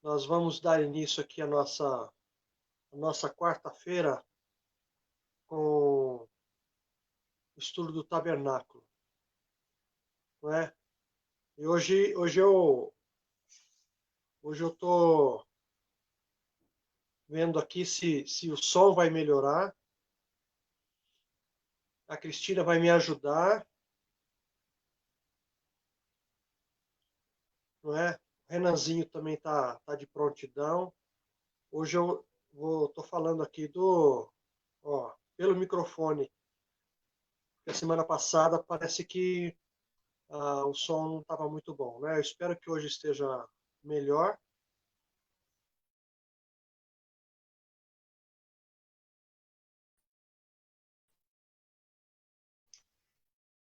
Nós vamos dar início aqui à nossa quarta-feira com o estudo do tabernáculo, não é? E hoje eu estou vendo aqui se o som vai melhorar. A Cristina vai me ajudar, não é? O Renanzinho também tá de prontidão. Hoje eu tô falando aqui pelo microfone, porque a semana passada parece que o som não estava muito bom, né? Eu espero que hoje esteja melhor.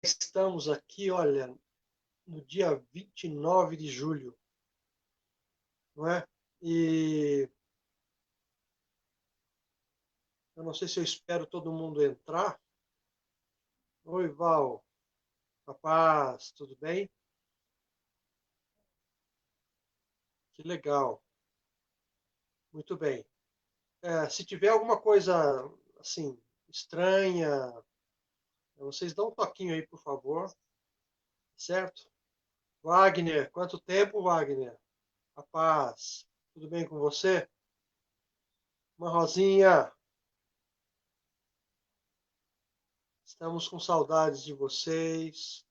Estamos aqui, olha, no dia 29 de julho, não é? E eu não sei se eu espero todo mundo entrar. Oi, Val, rapaz, tudo bem? Que legal, muito bem. Se tiver alguma coisa assim estranha, vocês dão um toquinho aí, por favor, certo? Wagner, quanto tempo, Wagner? Rapaz, tudo bem com você? Uma Rosinha, estamos com saudades de vocês.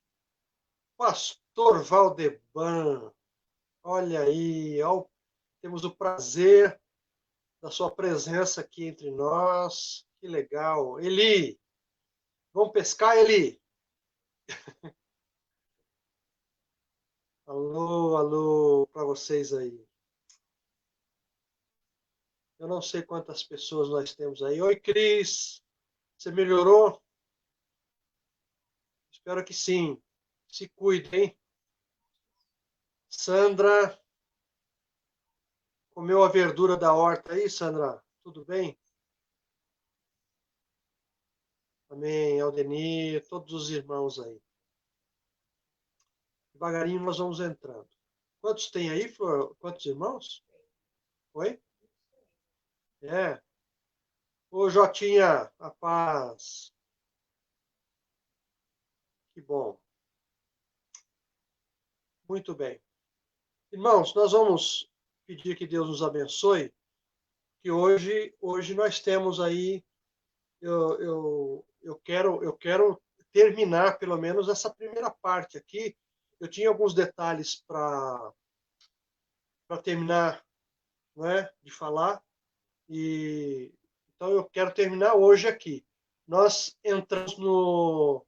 Pastor Valdeban, olha aí, temos o prazer da sua presença aqui entre nós. Que legal. Eli, vamos pescar, Eli? Alô, alô, para vocês aí. Eu não sei quantas pessoas nós temos aí. Oi, Cris, você melhorou? Espero que sim. Se cuide, hein? Sandra, comeu a verdura da horta aí, Sandra? Tudo bem? Amém, Aldenir, todos os irmãos aí. Devagarinho nós vamos entrando. Quantos tem aí, Flor? Quantos irmãos? Oi? É. Ô, Jotinha, a paz. Que bom. Muito bem. Irmãos, nós vamos pedir que Deus nos abençoe, que hoje nós temos aí, eu quero terminar pelo menos essa primeira parte aqui. Eu tinha alguns detalhes para terminar, não é, de falar, e então eu quero terminar hoje aqui. Nós entramos no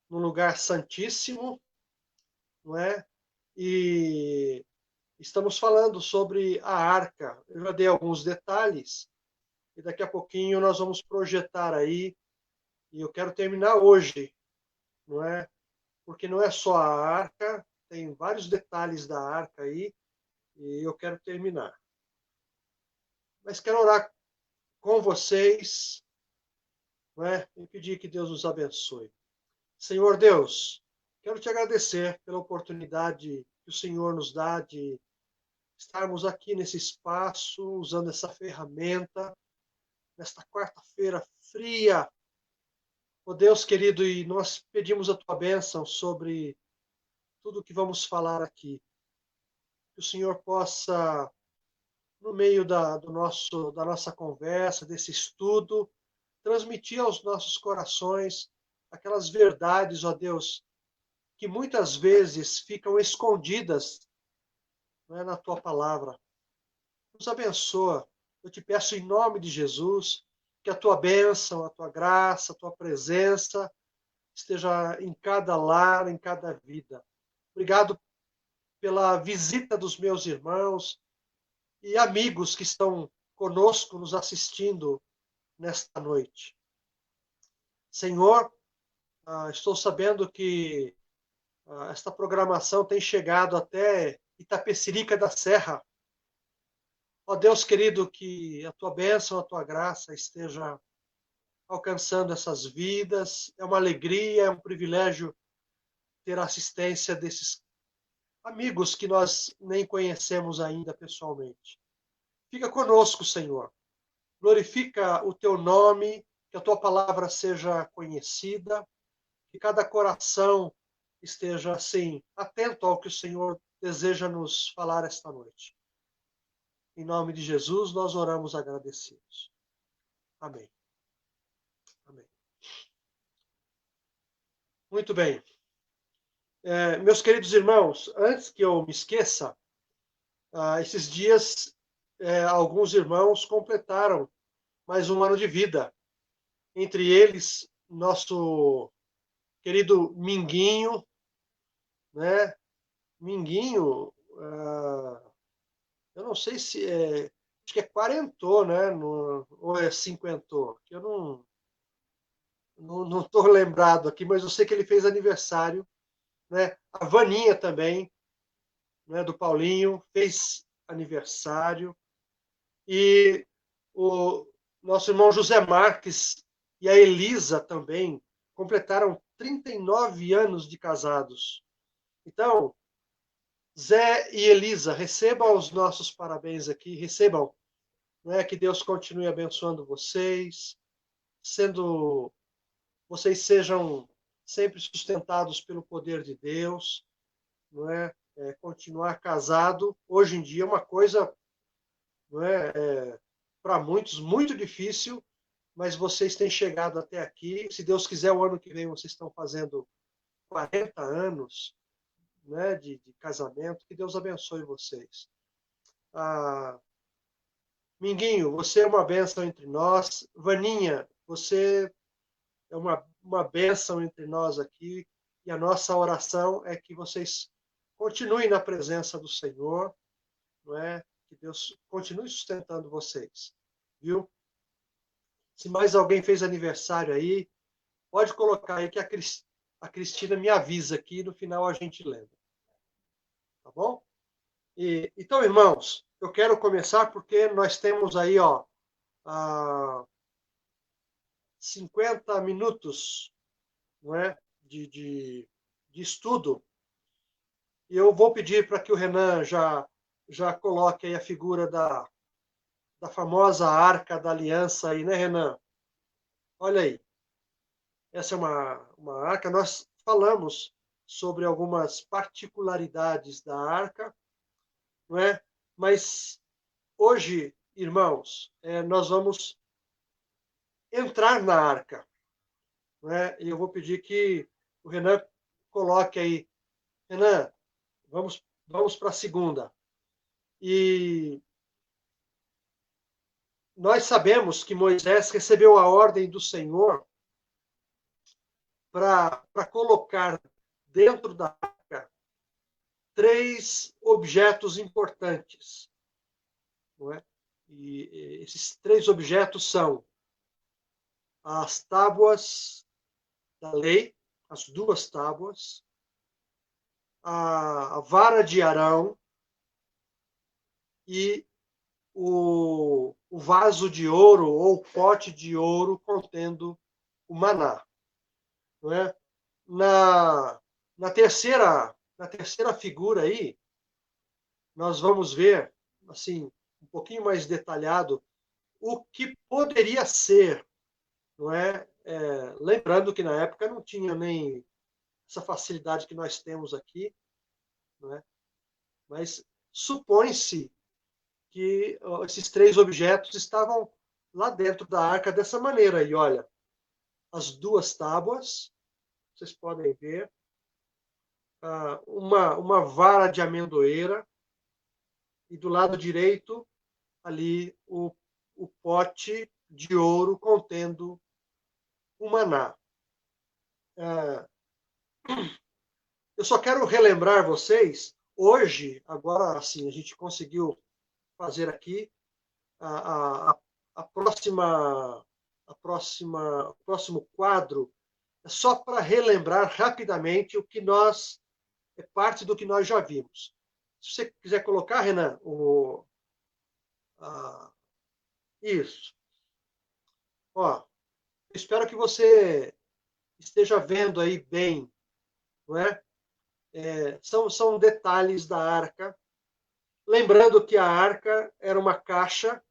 lugar santíssimo, não é? E estamos falando sobre a arca. Eu já dei alguns detalhes e daqui a pouquinho nós vamos projetar aí. E eu quero terminar hoje, não é? Porque não é só a arca, tem vários detalhes da arca aí e eu quero terminar. Mas quero orar com vocês, não é? E pedir que Deus nos abençoe. Senhor Deus, quero te agradecer pela oportunidade que o Senhor nos dá de estarmos aqui nesse espaço, usando essa ferramenta, nesta quarta-feira fria. Oh Deus querido, e nós pedimos a tua bênção sobre tudo o que vamos falar aqui. Que o Senhor possa, no meio da nossa conversa, desse estudo, transmitir aos nossos corações aquelas verdades, ó Deus, que muitas vezes ficam escondidas, não é, na tua palavra. Nos abençoa. Eu te peço em nome de Jesus que a tua bênção, a tua graça, a tua presença esteja em cada lar, em cada vida. Obrigado pela visita dos meus irmãos e amigos que estão conosco, nos assistindo nesta noite. Senhor, estou sabendo que esta programação tem chegado até Itapecerica da Serra. Ó Deus querido, que a tua bênção, a tua graça esteja alcançando essas vidas. É uma alegria, é um privilégio ter a assistência desses amigos que nós nem conhecemos ainda pessoalmente. Fica conosco, Senhor. Glorifica o teu nome, que a tua palavra seja conhecida, que cada coração esteja, assim, atento ao que o Senhor deseja nos falar esta noite. Em nome de Jesus, nós oramos agradecidos. Amém. Amém. Muito bem. Meus queridos irmãos, antes que eu me esqueça, esses dias alguns irmãos completaram mais um ano de vida. Entre eles, nosso querido Minguinho, né? Minguinho, eu não sei se acho que é quarentou, né? Ou é cinquentou, que eu não estou lembrado aqui, mas eu sei que ele fez aniversário, né? A Vaninha também, né? Do Paulinho, fez aniversário. E o nosso irmão José Marques e a Elisa também completaram 39 anos de casados. Então, Zé e Elisa, recebam os nossos parabéns aqui, recebam, né, que Deus continue abençoando vocês, vocês sejam sempre sustentados pelo poder de Deus, não é? Continuar casado, hoje em dia é uma coisa, não para muitos, muito difícil, mas vocês têm chegado até aqui. Se Deus quiser, o ano que vem vocês estão fazendo 40 anos, né, de casamento. Que Deus abençoe vocês. Minguinho, você é uma bênção entre nós. Vaninha, você é uma bênção entre nós aqui. E a nossa oração é que vocês continuem na presença do Senhor, não é? Que Deus continue sustentando vocês, viu? Se mais alguém fez aniversário aí, pode colocar aí que a Cristina me avisa aqui, no final a gente lembra. Tá bom? Então, irmãos, eu quero começar porque nós temos aí, 50 minutos, não é, de estudo. E eu vou pedir para que o Renan já coloque aí a figura da famosa Arca da Aliança aí, né, Renan? Olha aí. Essa é uma arca. Nós falamos sobre algumas particularidades da arca, não é? Mas hoje, irmãos, nós vamos entrar na arca, não é? E eu vou pedir que o Renan coloque aí. Renan, vamos para a segunda. E nós sabemos que Moisés recebeu a ordem do Senhor para colocar dentro da arca 3 objetos importantes, não é? E esses 3 objetos são as tábuas da lei, as 2 tábuas, a vara de Arão e o vaso de ouro ou pote de ouro contendo o maná, não é? Na terceira figura aí, nós vamos ver, assim, um pouquinho mais detalhado, o que poderia ser, não é? Lembrando que na época não tinha nem essa facilidade que nós temos aqui, não é? Mas supõe-se que esses 3 objetos estavam lá dentro da arca dessa maneira. E olha, as 2 tábuas, vocês podem ver, uma vara de amendoeira e do lado direito ali o pote de ouro contendo o maná. Eu só quero relembrar vocês, hoje, agora assim, a gente conseguiu fazer aqui o próximo quadro, é só para relembrar rapidamente parte do que nós já vimos. Se você quiser colocar, Renan, isso. Ó, espero que você esteja vendo aí bem, não é? São detalhes da arca Lembrando que a arca era uma caixa,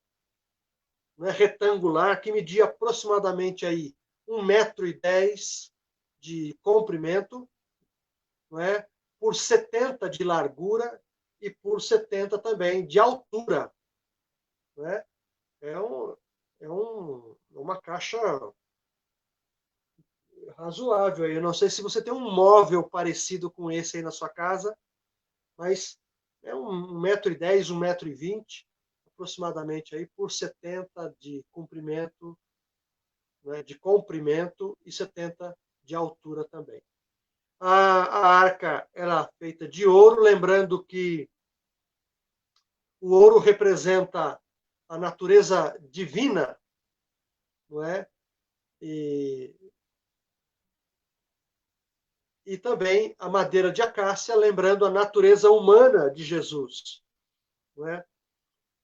né, retangular que media aproximadamente aí 1,10 m de comprimento, não é? Por 70 de largura e por 70 também de altura. Não é? Uma caixa razoável. Eu não sei se você tem um móvel parecido com esse aí na sua casa, mas é 1,10 m, 1,20 m, aproximadamente aí, por 70 de comprimento, né, e 70 de altura também. A arca era feita de ouro, lembrando que o ouro representa a natureza divina, não é? E, e também a madeira de acácia, lembrando a natureza humana de Jesus, não é?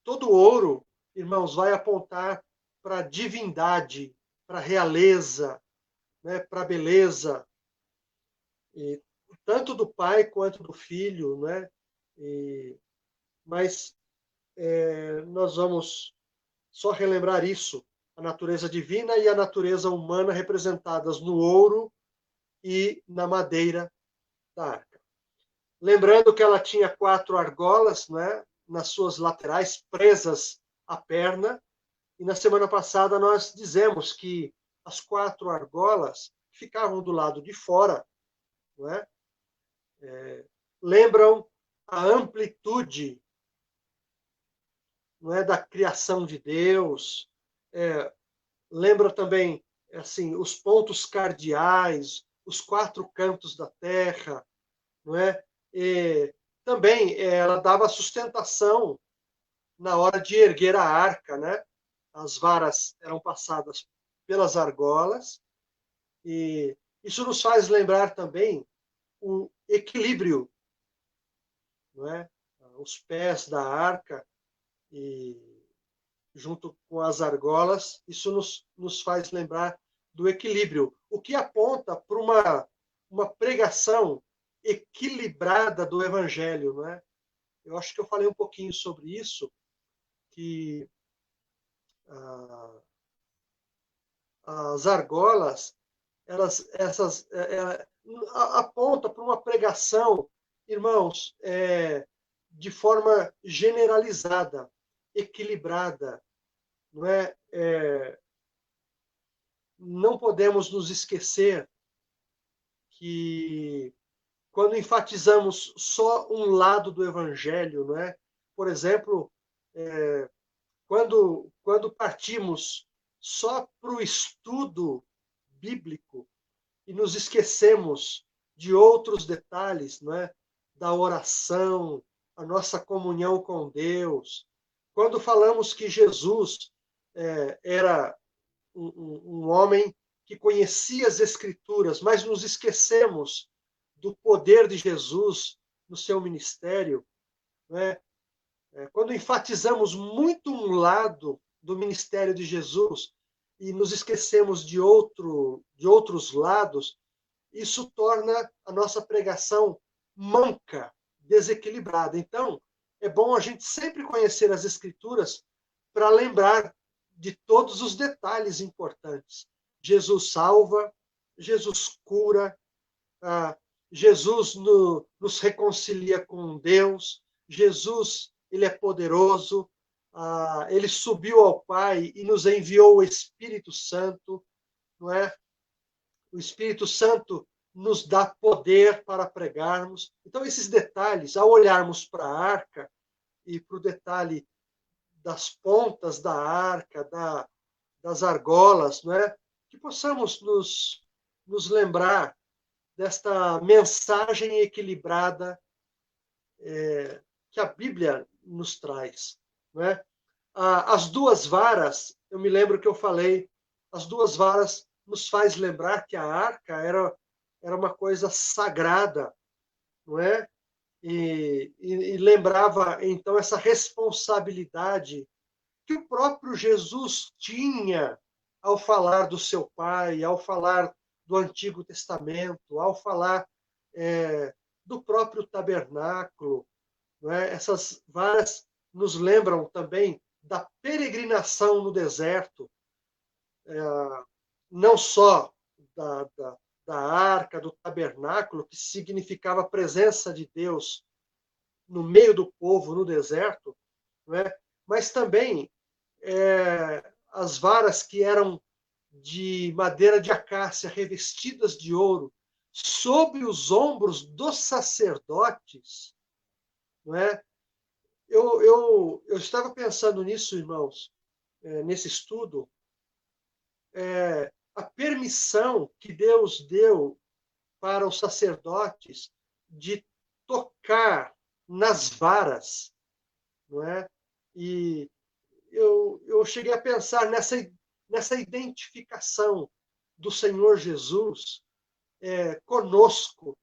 Todo ouro, irmãos, vai apontar para a divindade, para a realeza, né, para a beleza, e tanto do pai quanto do filho, né? Mas nós vamos só relembrar isso, a natureza divina e a natureza humana representadas no ouro e na madeira da arca. Lembrando que ela tinha 4 argolas, né, nas suas laterais, presas à perna, e na semana passada nós dizemos que as 4 argolas ficavam do lado de fora, não é? Lembram a amplitude, não é, da criação de Deus, lembra também assim os pontos cardeais, os 4 cantos da terra, não é? E também ela dava sustentação na hora de erguer a arca, né? As varas eram passadas pelas argolas e isso nos faz lembrar também o equilíbrio, não é? Os pés da arca e junto com as argolas, isso nos faz lembrar do equilíbrio, o que aponta para uma pregação equilibrada do evangelho, não é? Eu acho que eu falei um pouquinho sobre isso, que ah, as argolas, aponta para uma pregação, irmãos, de forma generalizada, equilibrada, não é? Não podemos nos esquecer que quando enfatizamos só um lado do evangelho, não é? Por exemplo, quando partimos só para o estudo bíblico e nos esquecemos de outros detalhes, não é? Da oração, a nossa comunhão com Deus. Quando falamos que Jesus era um homem que conhecia as Escrituras, mas nos esquecemos do poder de Jesus no seu ministério, né? Quando enfatizamos muito um lado do ministério de Jesus e nos esquecemos de outros lados, isso torna a nossa pregação manca, desequilibrada. Então, é bom a gente sempre conhecer as Escrituras para lembrar de todos os detalhes importantes. Jesus salva, Jesus cura, Jesus nos reconcilia com Deus, Jesus ele é poderoso, ele subiu ao Pai e nos enviou o Espírito Santo, não é? O Espírito Santo nos dá poder para pregarmos. Então, esses detalhes, ao olharmos para a arca e para o detalhe das pontas da arca, das argolas, não é? Que possamos nos lembrar desta mensagem equilibrada que a Bíblia nos traz, não é? As 2 varas, eu me lembro que eu falei, as 2 varas nos faz lembrar que a arca era uma coisa sagrada, não é? E lembrava então essa responsabilidade que o próprio Jesus tinha ao falar do seu Pai, ao falar do Antigo Testamento, ao falar do próprio tabernáculo, não é? Essas varas nos lembram também da peregrinação no deserto, não só da, da, da arca, do tabernáculo, que significava a presença de Deus no meio do povo, no deserto, não é? Mas também as varas que eram de madeira de acácia, revestidas de ouro, sobre os ombros dos sacerdotes, não é? Eu estava pensando nisso, irmãos, nesse estudo, a permissão que Deus deu para os sacerdotes de tocar nas varas, não é? E eu cheguei a pensar nessa identificação do Senhor Jesus conosco,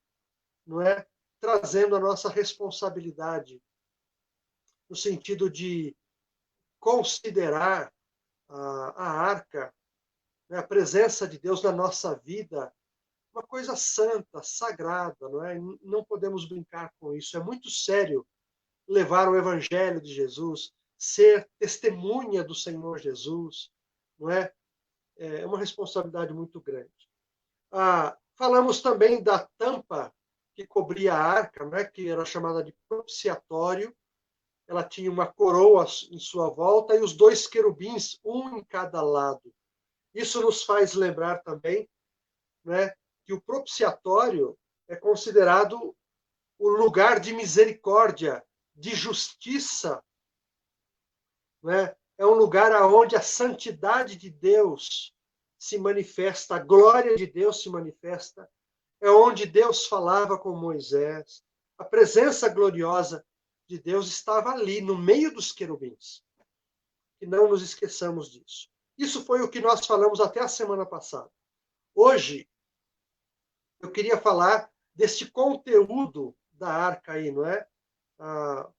não é? Trazendo a nossa responsabilidade, no sentido de considerar a arca, né, a presença de Deus na nossa vida, uma coisa santa, sagrada, não é? Não podemos brincar com isso. É muito sério levar o evangelho de Jesus, ser testemunha do Senhor Jesus, não é? É uma responsabilidade muito grande. Falamos também da tampa que cobria a arca, né, que era chamada de propiciatório. Ela tinha uma coroa em sua volta e os dois querubins, um em cada lado. Isso nos faz lembrar também, né, que o propiciatório é considerado o lugar de misericórdia, de justiça, né? É um lugar onde a santidade de Deus se manifesta, a glória de Deus se manifesta, é onde Deus falava com Moisés, a presença gloriosa de Deus estava ali, no meio dos querubins. E não nos esqueçamos disso. Isso foi o que nós falamos até a semana passada. Hoje, eu queria falar deste conteúdo da arca aí, não é? Ah,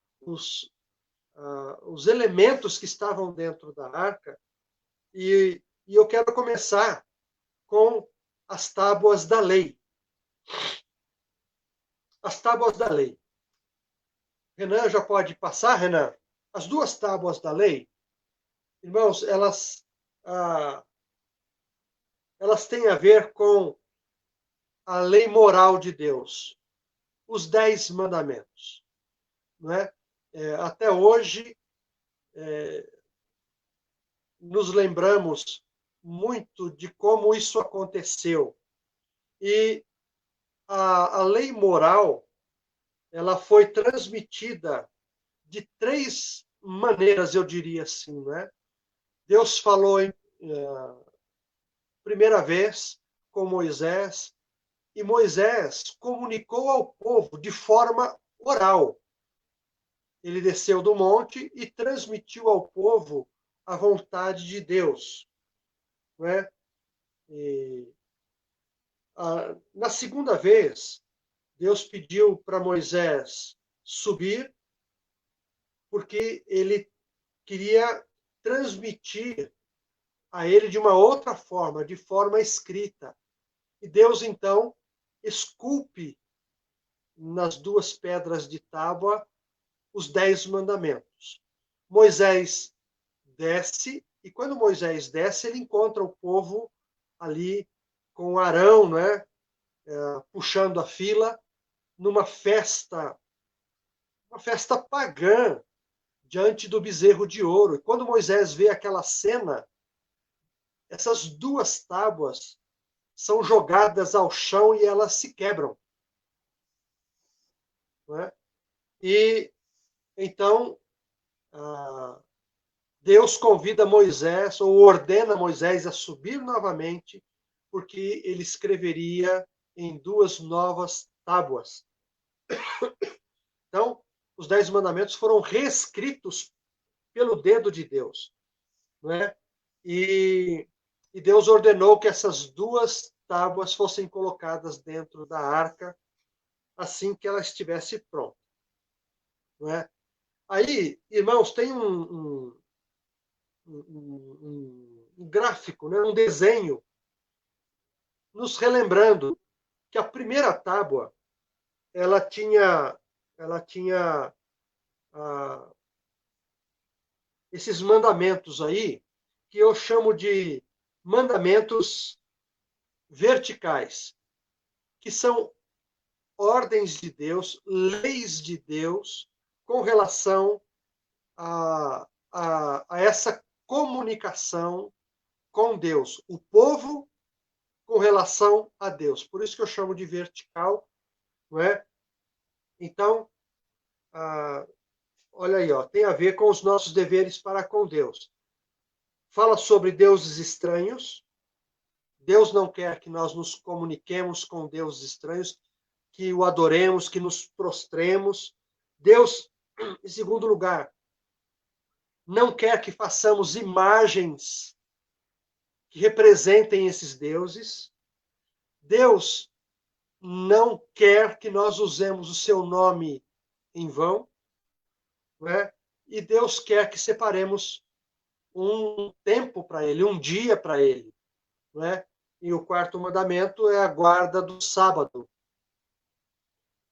os elementos que estavam dentro da arca, e eu quero começar com as tábuas da lei. As tábuas da lei. Renan já pode passar, Renan? As duas tábuas da lei, irmãos, elas têm a ver com a lei moral de Deus, os 10 mandamentos. Não é? Até hoje, nos lembramos muito de como isso aconteceu. E a lei moral, ela foi transmitida de 3 maneiras, eu diria assim, né? Deus falou primeira vez com Moisés, e Moisés comunicou ao povo de forma oral. Ele desceu do monte e transmitiu ao povo a vontade de Deus. Não é? Na segunda vez, Deus pediu para Moisés subir, porque ele queria transmitir a ele de uma outra forma, de forma escrita. E Deus, então, esculpe nas 2 pedras de tábua os 10 mandamentos. Moisés desce, e quando Moisés desce, ele encontra o povo ali com Arão, né, puxando a fila, numa festa, uma festa pagã, diante do bezerro de ouro. E quando Moisés vê aquela cena, essas 2 tábuas são jogadas ao chão e elas se quebram. Né? E então Deus convida Moisés, ou ordena Moisés a subir novamente, porque ele escreveria em 2 novas tábuas. Então, os 10 mandamentos foram reescritos pelo dedo de Deus. Não é? E Deus ordenou que essas 2 tábuas fossem colocadas dentro da arca assim que ela estivesse pronta. Não é? Aí, irmãos, tem um gráfico, né? Um desenho, nos relembrando que a primeira tábua ela tinha esses mandamentos aí, que eu chamo de mandamentos verticais, que são ordens de Deus, leis de Deus, com relação a essa comunicação com Deus, o povo com relação a Deus. Por isso que eu chamo de vertical, não é? Então, olha aí, ó, tem a ver com os nossos deveres para com Deus. Fala sobre deuses estranhos. Deus não quer que nós nos comuniquemos com deuses estranhos, que o adoremos, que nos prostremos. Deus, em segundo lugar, não quer que façamos imagens que representem esses deuses. Deus não quer que nós usemos o seu nome em vão, não é? E Deus quer que separemos um tempo para Ele, um dia para Ele, não é? E o quarto mandamento é a guarda do sábado,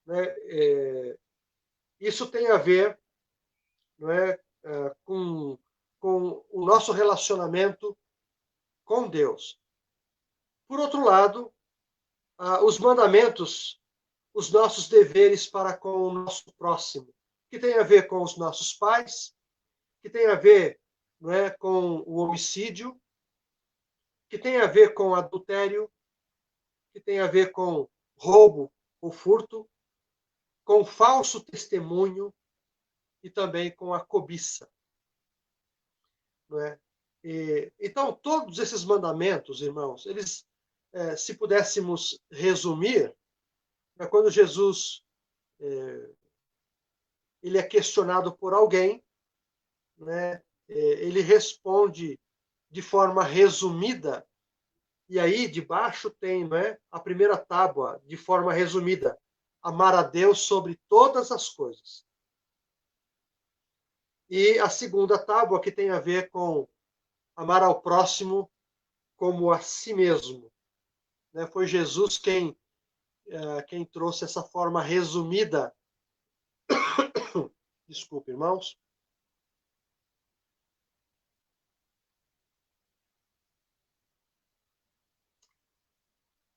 né? Isso tem a ver, não é, com o nosso relacionamento com Deus. Por outro lado, os mandamentos, os nossos deveres para com o nosso próximo, que tem a ver com os nossos pais, que tem a ver, não é, com o homicídio, que tem a ver com adultério, que tem a ver com roubo ou furto, com falso testemunho e também com a cobiça, não é? Então, todos esses mandamentos, irmãos, eles, se pudéssemos resumir, quando Jesus ele é questionado por alguém, né? Ele responde de forma resumida, e aí debaixo tem, né, a primeira tábua, de forma resumida, amar a Deus sobre todas as coisas. E a segunda tábua, que tem a ver com amar ao próximo como a si mesmo. Né? Foi Jesus quem trouxe essa forma resumida. Desculpe, irmãos.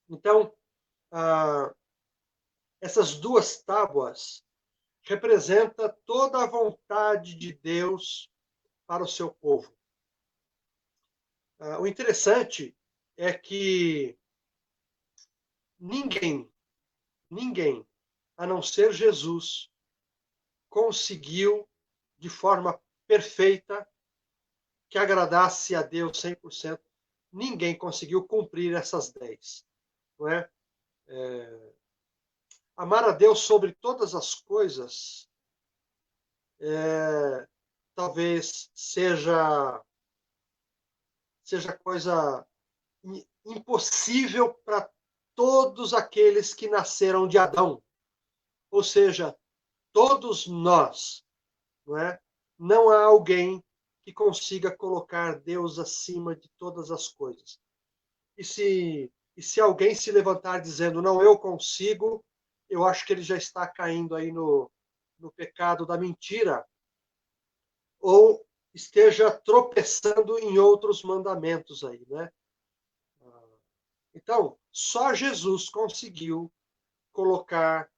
Então, essas duas tábuas representam toda a vontade de Deus para o seu povo. O interessante é que ninguém, a não ser Jesus, conseguiu de forma perfeita que agradasse a Deus 100%. Ninguém conseguiu cumprir essas 10. Não é? Amar a Deus sobre todas as coisas talvez seja coisa impossível para todos aqueles que nasceram de Adão. Ou seja, todos nós, não é? Não há alguém que consiga colocar Deus acima de todas as coisas. E se alguém se levantar dizendo, não, eu consigo, eu acho que ele já está caindo aí no pecado da mentira, ou esteja tropeçando em outros mandamentos aí, né? Então, só Jesus conseguiu colocar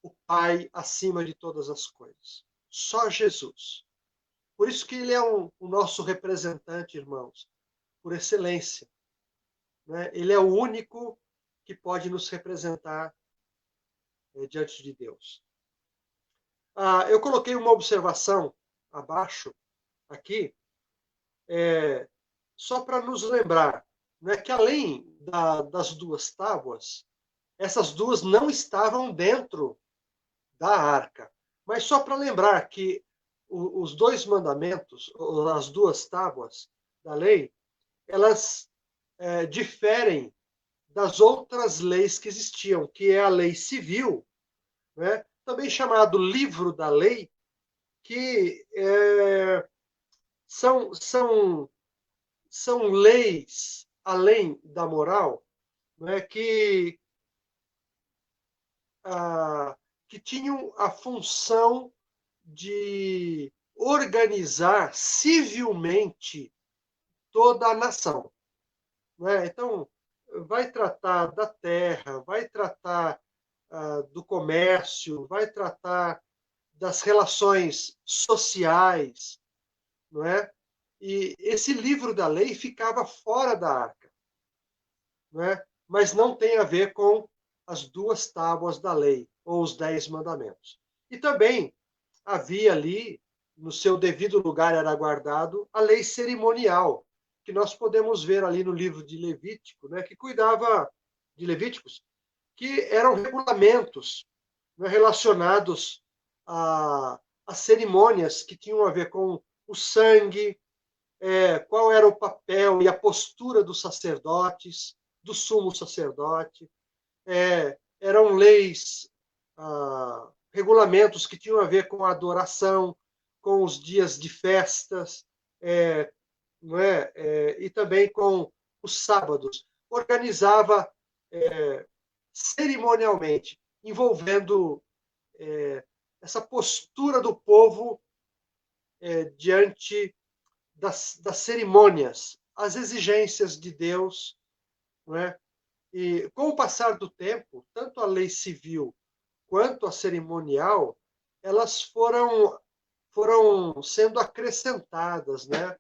o Pai acima de todas as coisas. Só Jesus. Por isso que ele é o nosso representante, irmãos, por excelência. Né? Ele é o único que pode nos representar diante de Deus. Eu coloquei uma observação abaixo, aqui, só para nos lembrar, né, que além das duas tábuas, essas duas não estavam dentro da arca. Mas só para lembrar que os dois mandamentos, as duas tábuas da lei, elas diferem das outras leis que existiam, que é a lei civil, né? Também chamado livro da lei, que são leis além da moral, né? Que tinham a função de organizar civilmente toda a nação. Não é? Então, vai tratar da terra, vai tratar do comércio, vai tratar das relações sociais, não é? E esse livro da lei ficava fora da arca, não é? Mas não tem a ver com as duas tábuas da lei, ou os 10 mandamentos. E também havia ali, no seu devido lugar era guardado, a lei cerimonial, que nós podemos ver ali no livro de Levítico, né, que cuidava de Levíticos, que eram regulamentos, né, relacionados a cerimônias que tinham a ver com o sangue, qual era o papel e a postura dos sacerdotes, do sumo sacerdote. Eram leis, regulamentos que tinham a ver com a adoração, com os dias de festas, não é? E também com os sábados. Organizava cerimonialmente, envolvendo essa postura do povo diante das cerimônias, as exigências de Deus, não é? E com o passar do tempo, tanto a lei civil quanto a cerimonial, elas foram sendo acrescentadas, né?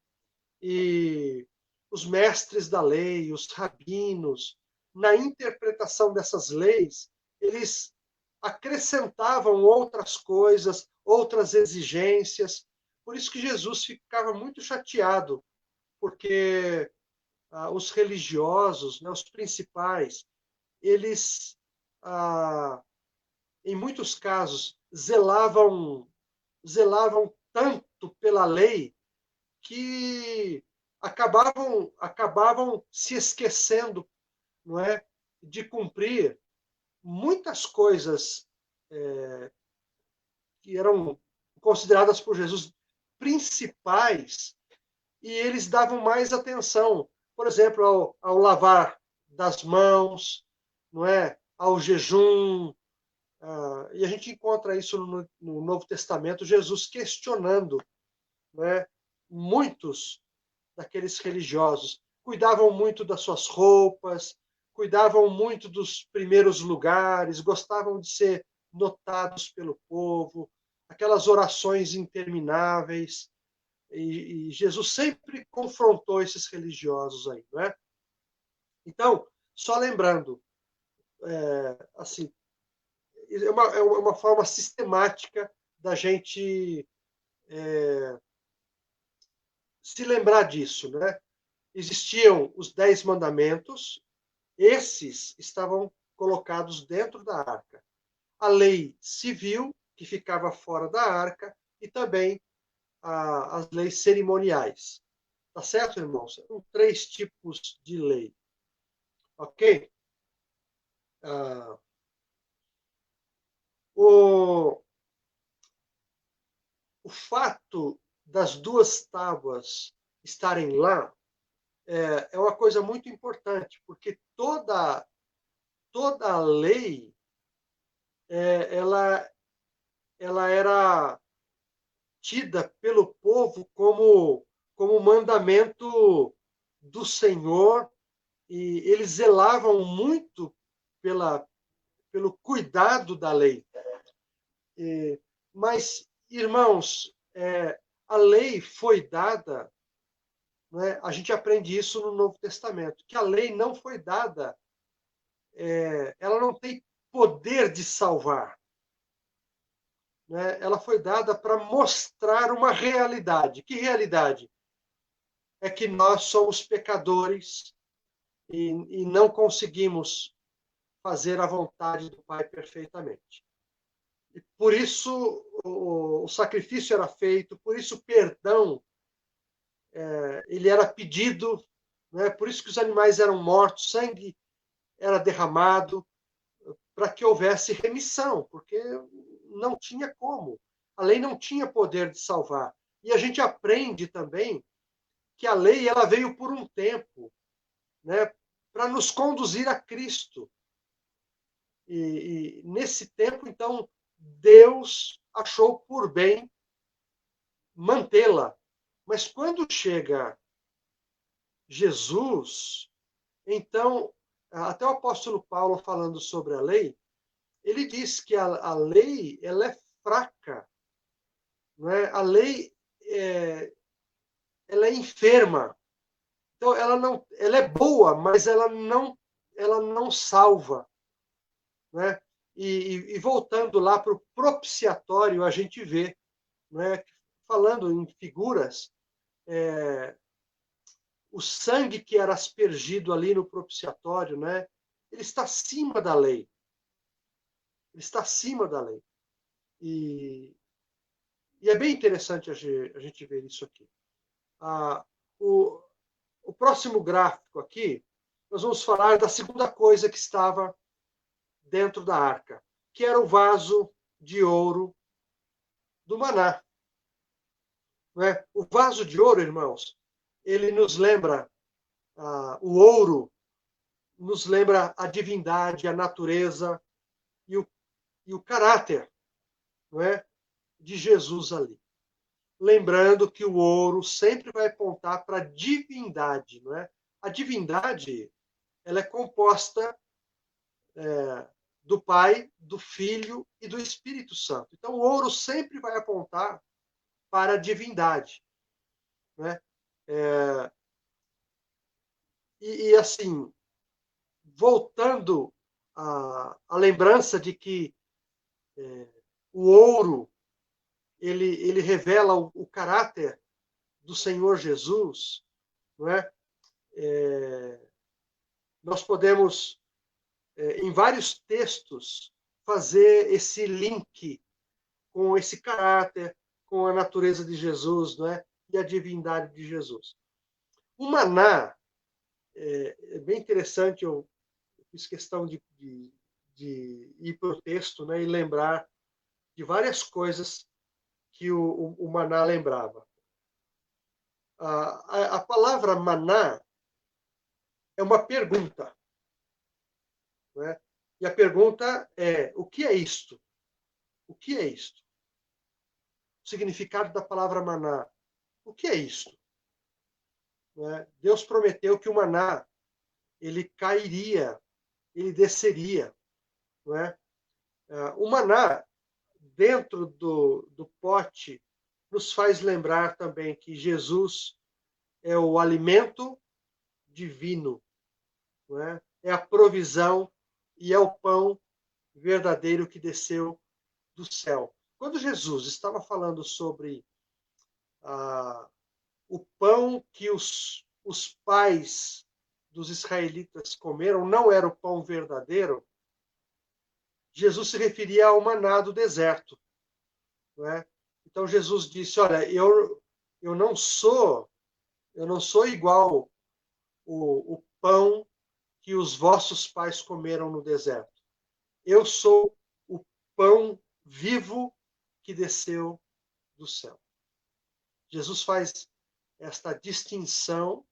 E os mestres da lei, os rabinos, na interpretação dessas leis, eles acrescentavam outras coisas, outras exigências. Por isso que Jesus ficava muito chateado, porque os religiosos, né, os principais, eles, em muitos casos, zelavam tanto pela lei que acabavam se esquecendo, não é, de cumprir muitas coisas que eram consideradas por Jesus principais, e eles davam mais atenção, por exemplo, ao lavar das mãos, não é, ao jejum. E a gente encontra isso no Novo Testamento, Jesus questionando, né, muitos daqueles religiosos. Cuidavam muito das suas roupas, cuidavam muito dos primeiros lugares, gostavam de ser notados pelo povo, aquelas orações intermináveis. E Jesus sempre confrontou esses religiosos aí, não é? Então, só lembrando, assim, é uma forma sistemática da gente se lembrar disso, né? Existiam os 10 mandamentos, esses estavam colocados dentro da arca. A lei civil, que ficava fora da arca, e também as leis cerimoniais. Tá certo, irmãos? São 3 tipos de lei. Ok? O, o fato das 2 tábuas estarem lá é uma coisa muito importante, porque toda a lei ela era tida pelo povo como mandamento do Senhor, e eles zelavam muito pelo cuidado da lei. Mas, irmãos, a lei foi dada, né, a gente aprende isso no Novo Testamento, que a lei não foi dada, ela não tem poder de salvar. Né? Ela foi dada para mostrar uma realidade. Que realidade? É que nós somos pecadores e não conseguimos fazer a vontade do Pai perfeitamente. E por isso o sacrifício era feito, por isso o perdão ele era pedido, né? Por isso que os animais eram mortos, sangue era derramado, para que houvesse remissão, porque não tinha como. A lei não tinha poder de salvar. E a gente aprende também que a lei ela veio por um tempo, né, para nos conduzir a Cristo. E nesse tempo, então, Deus achou por bem mantê-la. Mas quando chega Jesus, então, até o apóstolo Paulo falando sobre a lei, ele diz que a lei ela é fraca, não é? A lei ela é enferma. Então ela é boa, mas ela não salva, né? E voltando lá para o propiciatório, a gente vê, né, falando em figuras, o sangue que era aspergido ali no propiciatório, né, ele está acima da lei. Ele está acima da lei. E, e é bem interessante a gente ver isso aqui. Ah, o, o próximo gráfico aqui, nós vamos falar da segunda coisa que estava dentro da arca, que era o vaso de ouro do maná. Né? O vaso de ouro, irmãos, ele nos lembra, o ouro nos lembra a divindade, a natureza e o caráter, não é, de Jesus ali. Lembrando que o ouro sempre vai apontar para a divindade. Não é? A divindade ela é composta do Pai, do Filho e do Espírito Santo. Então, o ouro sempre vai apontar para a divindade. Né? E assim, voltando à lembrança de que o ouro ele revela o caráter do Senhor Jesus, não é? Nós podemos, em vários textos, fazer esse link com esse caráter, com a natureza de Jesus, não é? E a divindade de Jesus. O maná é bem interessante, eu fiz questão de ir para o texto, né, e lembrar de várias coisas que o maná lembrava. A palavra maná é uma pergunta. Né? E a pergunta é: o que é isto? O que é isto? O significado da palavra maná. O que é isto? Né? Deus prometeu que o maná ele cairia, ele desceria. Não é? O maná, dentro do pote, nos faz lembrar também que Jesus é o alimento divino, não é? É a provisão e é o pão verdadeiro que desceu do céu. Quando Jesus estava falando sobre o pão que os pais dos israelitas comeram, não era o pão verdadeiro, Jesus se referia ao maná do deserto. Não é? Então Jesus disse: olha, eu não sou igual o pão que os vossos pais comeram no deserto. Eu sou o pão vivo que desceu do céu. Jesus faz esta distinção,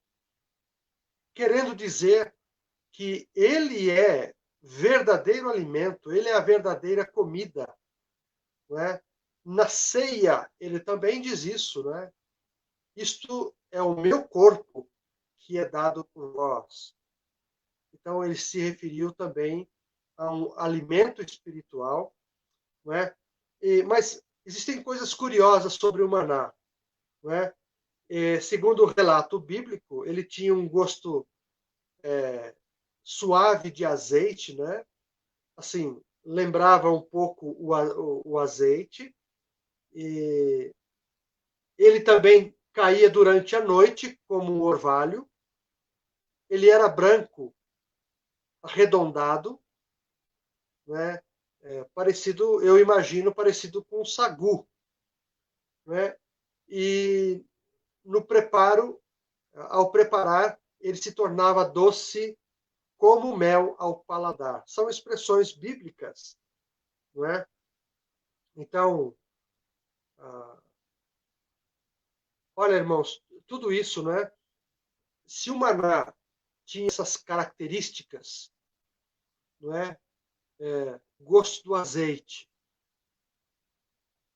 querendo dizer que ele é verdadeiro alimento, ele é a verdadeira comida. Não é? Na ceia, ele também diz isso. Não é? Isto é o meu corpo que é dado por vós. Então, ele se referiu também a um alimento espiritual. Não é? Mas existem coisas curiosas sobre o maná. Não é? Segundo o relato bíblico, ele tinha um gosto suave de azeite, né? Assim, lembrava um pouco o azeite. E ele também caía durante a noite, como um orvalho. Ele era branco, arredondado, né? Parecido, eu imagino, parecido com um sagu. Né? E no preparo, ao preparar, ele se tornava doce como mel ao paladar. São expressões bíblicas, não é? Então, olha, irmãos, tudo isso, né? Se o maná tinha essas características, não é? Gosto do azeite.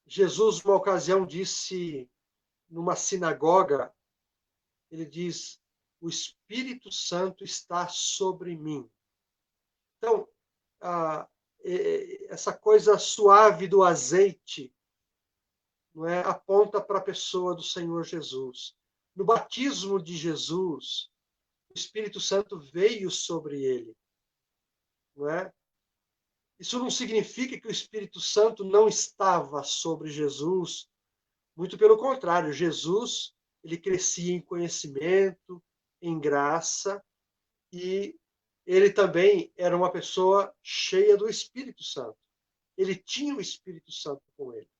Jesus, uma ocasião, disse numa sinagoga, ele diz: o Espírito Santo está sobre mim. Então, essa coisa suave do azeite, não é, aponta para a pessoa do Senhor Jesus. No batismo de Jesus, o Espírito Santo veio sobre ele, não é? Isso não significa que o Espírito Santo não estava sobre Jesus, muito pelo contrário, Jesus, ele crescia em conhecimento, em graça, e ele também era uma pessoa cheia do Espírito Santo. Ele tinha o Espírito Santo com ele.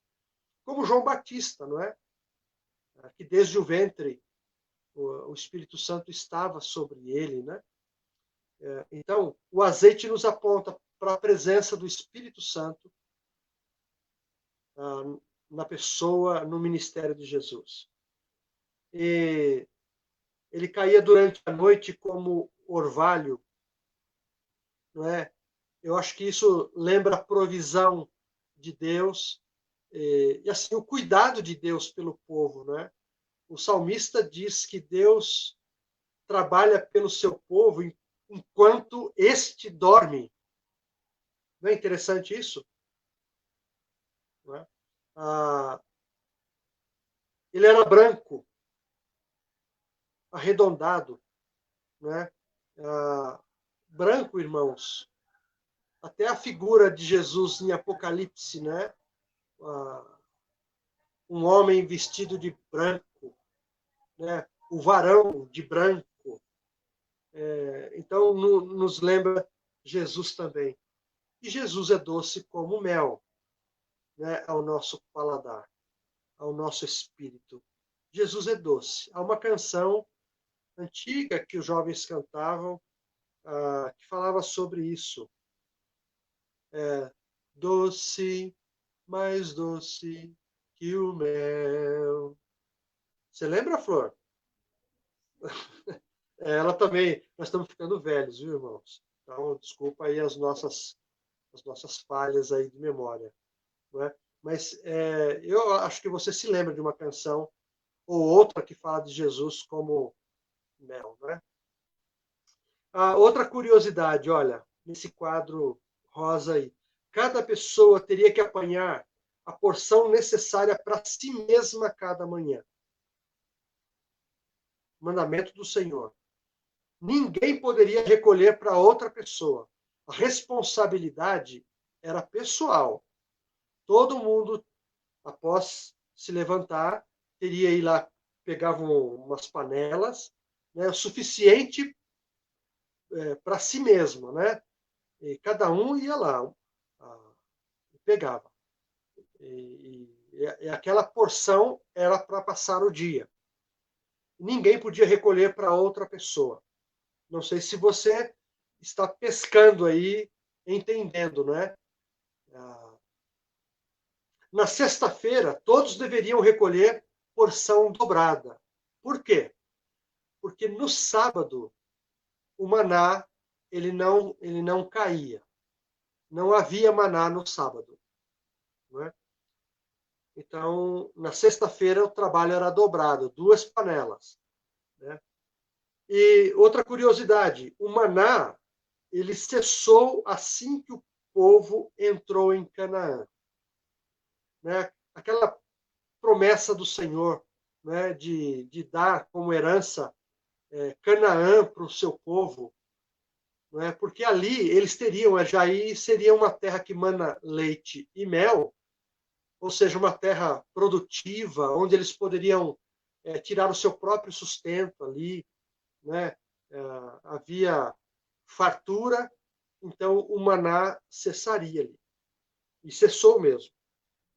Como João Batista, não é? Que desde o ventre o Espírito Santo estava sobre ele, né? Então, o azeite nos aponta para a presença do Espírito Santo na pessoa, no ministério de Jesus. E ele caía durante a noite como orvalho, não é? Eu acho que isso lembra a provisão de Deus e assim o cuidado de Deus pelo povo, não é? O salmista diz que Deus trabalha pelo seu povo enquanto este dorme. Não é interessante isso? Não é? Ele era branco, arredondado, né? Branco, irmãos. Até a figura de Jesus em Apocalipse, né? Um homem vestido de branco, né? O varão de branco. Então, nos lembra Jesus também. E Jesus é doce como mel, né? Ao nosso paladar, ao nosso espírito. Jesus é doce. Há uma canção antiga que os jovens cantavam, que falava sobre isso. Doce, mais doce que o mel. Você lembra, Flor? Ela também. Nós estamos ficando velhos, viu, irmãos? Então, desculpa aí as nossas falhas aí de memória. Não é? Mas eu acho que você se lembra de uma canção ou outra que fala de Jesus como mel, não é? Outra curiosidade, olha, nesse quadro rosa aí. Cada pessoa teria que apanhar a porção necessária para si mesma cada manhã. Mandamento do Senhor. Ninguém poderia recolher para outra pessoa. A responsabilidade era pessoal. Todo mundo, após se levantar, teria ir lá, pegavam umas panelas, né, o suficiente para si mesmo, né? E cada um ia lá, pegava. E aquela porção era para passar o dia. Ninguém podia recolher para outra pessoa. Não sei se você está pescando aí, entendendo, né? Na sexta-feira, todos deveriam recolher porção dobrada. Por quê? Porque no sábado, o maná ele não caía. Não havia maná no sábado. Não é? Então, na sexta-feira, o trabalho era dobrado, 2 panelas. Né? E outra curiosidade, o maná ele cessou assim que o povo entrou em Canaã. Né? Aquela promessa do Senhor, né, de dar como herança Canaã para o seu povo, né, porque ali eles teriam, Jair seria uma terra que mana leite e mel, ou seja, uma terra produtiva, onde eles poderiam tirar o seu próprio sustento ali, né? Havia fartura, então o maná cessaria ali. E cessou mesmo.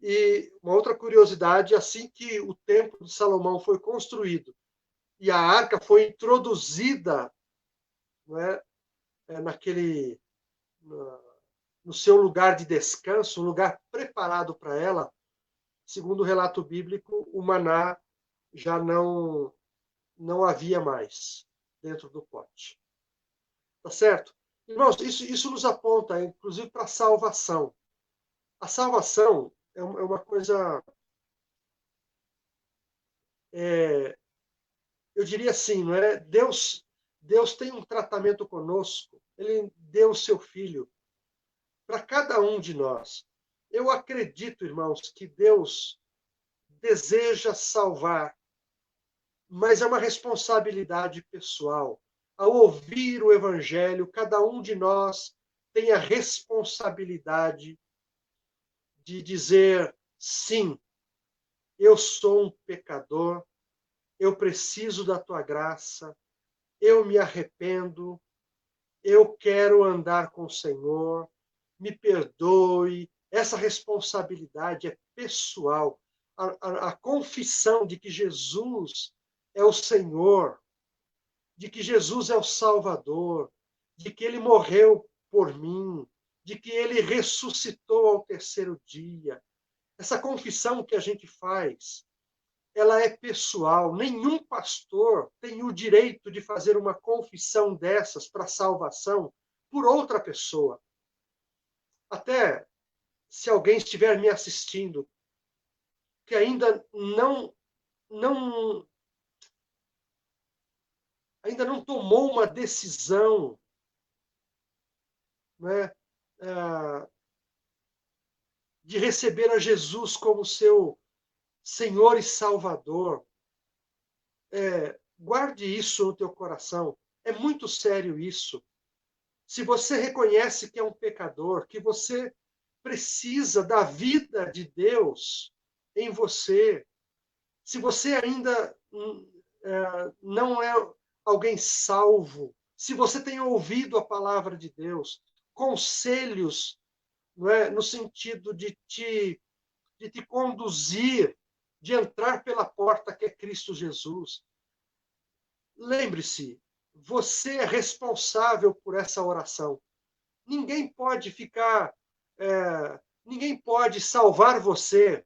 E uma outra curiosidade, assim que o templo de Salomão foi construído e a arca foi introduzida, né, no seu lugar de descanso, um lugar preparado para ela, segundo o relato bíblico, o maná já não havia mais dentro do pote. Tá certo? Irmãos, isso nos aponta, inclusive, para a salvação. A salvação é uma coisa eu diria assim, não é? Deus tem um tratamento conosco. Ele deu o seu filho para cada um de nós. Eu acredito, irmãos, que Deus deseja salvar, mas é uma responsabilidade pessoal. Ao ouvir o evangelho, cada um de nós tem a responsabilidade de dizer: sim, eu sou um pecador, eu preciso da tua graça, eu me arrependo, eu quero andar com o Senhor, me perdoe. Essa responsabilidade é pessoal. A confissão de que Jesus é o Senhor, de que Jesus é o Salvador, de que ele morreu por mim, de que ele ressuscitou ao terceiro dia. Essa confissão que a gente faz, ela é pessoal. Nenhum pastor tem o direito de fazer uma confissão dessas para salvação por outra pessoa. Até se alguém estiver me assistindo que ainda não ainda não tomou uma decisão, né, de receber a Jesus como seu Senhor e Salvador, guarde isso no teu coração. É muito sério isso. Se você reconhece que é um pecador, que você precisa da vida de Deus em você, se você ainda não é alguém salvo, se você tem ouvido a palavra de Deus, conselhos, não é, no sentido de te conduzir, de entrar pela porta que é Cristo Jesus. Lembre-se, você é responsável por essa oração. Ninguém pode ficar, ninguém pode salvar você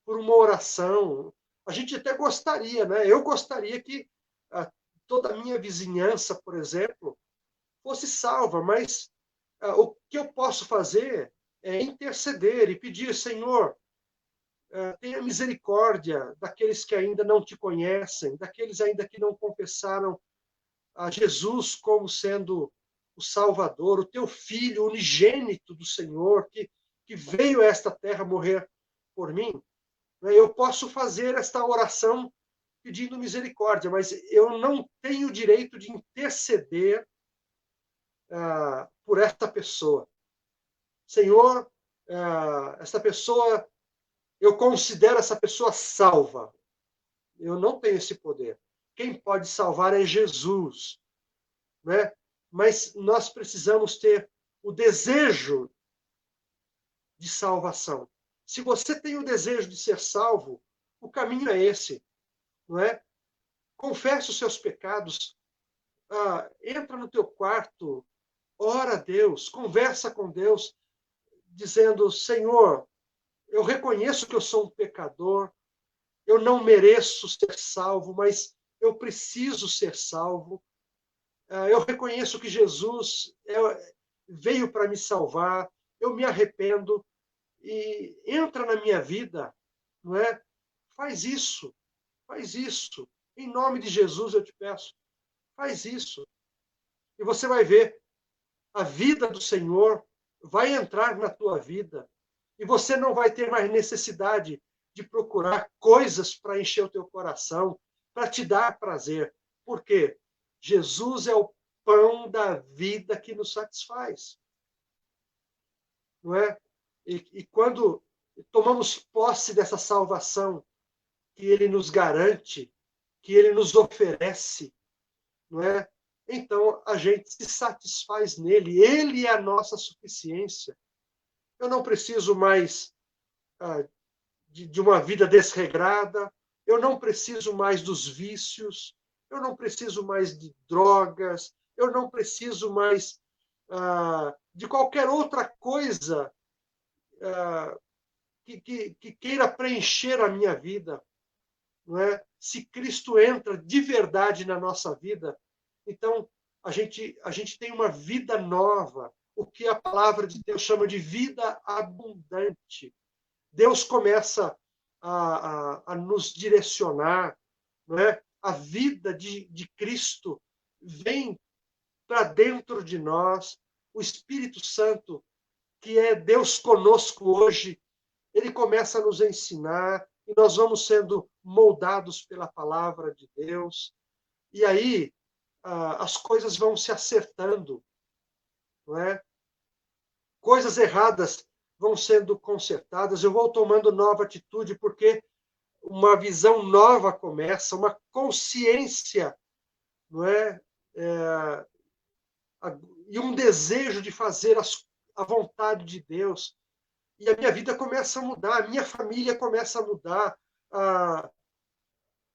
por uma oração. A gente até gostaria, né? Eu gostaria que toda a minha vizinhança, por exemplo, fosse salva, mas o que eu posso fazer é interceder e pedir: Senhor, tenha misericórdia daqueles que ainda não te conhecem, daqueles ainda que não confessaram a Jesus como sendo o Salvador, o teu Filho unigênito do Senhor, que veio a esta terra morrer por mim. Eu posso fazer esta oração pedindo misericórdia, mas eu não tenho o direito de interceder por esta pessoa. Senhor, esta pessoa, eu considero essa pessoa salva. Eu não tenho esse poder. Quem pode salvar é Jesus, né? Mas nós precisamos ter o desejo de salvação. Se você tem o desejo de ser salvo, o caminho é esse, não é? Confessa os seus pecados, entra no teu quarto, ora a Deus, conversa com Deus, dizendo: Senhor, eu reconheço que eu sou um pecador, eu não mereço ser salvo, mas eu preciso ser salvo. Eu reconheço que Jesus veio para me salvar, eu me arrependo e entra na minha vida, não é? Faz isso, faz isso. Em nome de Jesus eu te peço, faz isso. E você vai ver, a vida do Senhor vai entrar na tua vida e você não vai ter mais necessidade de procurar coisas para encher o teu coração, para te dar prazer. Por quê? Jesus é o pão da vida que nos satisfaz. Não é? E quando tomamos posse dessa salvação que ele nos garante, que ele nos oferece, não é? Então a gente se satisfaz nele, ele é a nossa suficiência. Eu não preciso mais de uma vida desregrada, eu não preciso mais dos vícios, eu não preciso mais de drogas, eu não preciso mais de qualquer outra coisa que queira preencher a minha vida. Não é? Se Cristo entra de verdade na nossa vida, então a gente tem uma vida nova, o que a palavra de Deus chama de vida abundante. Deus começa a nos direcionar, não é? A vida de Cristo vem para dentro de nós. O Espírito Santo, que é Deus conosco hoje, ele começa a nos ensinar e nós vamos sendo moldados pela palavra de Deus. E aí as coisas vão se acertando, não é? Coisas erradas vão sendo consertadas, eu vou tomando nova atitude, porque uma visão nova começa, uma consciência, não é? E um desejo de fazer a vontade de Deus. E a minha vida começa a mudar, a minha família começa a mudar,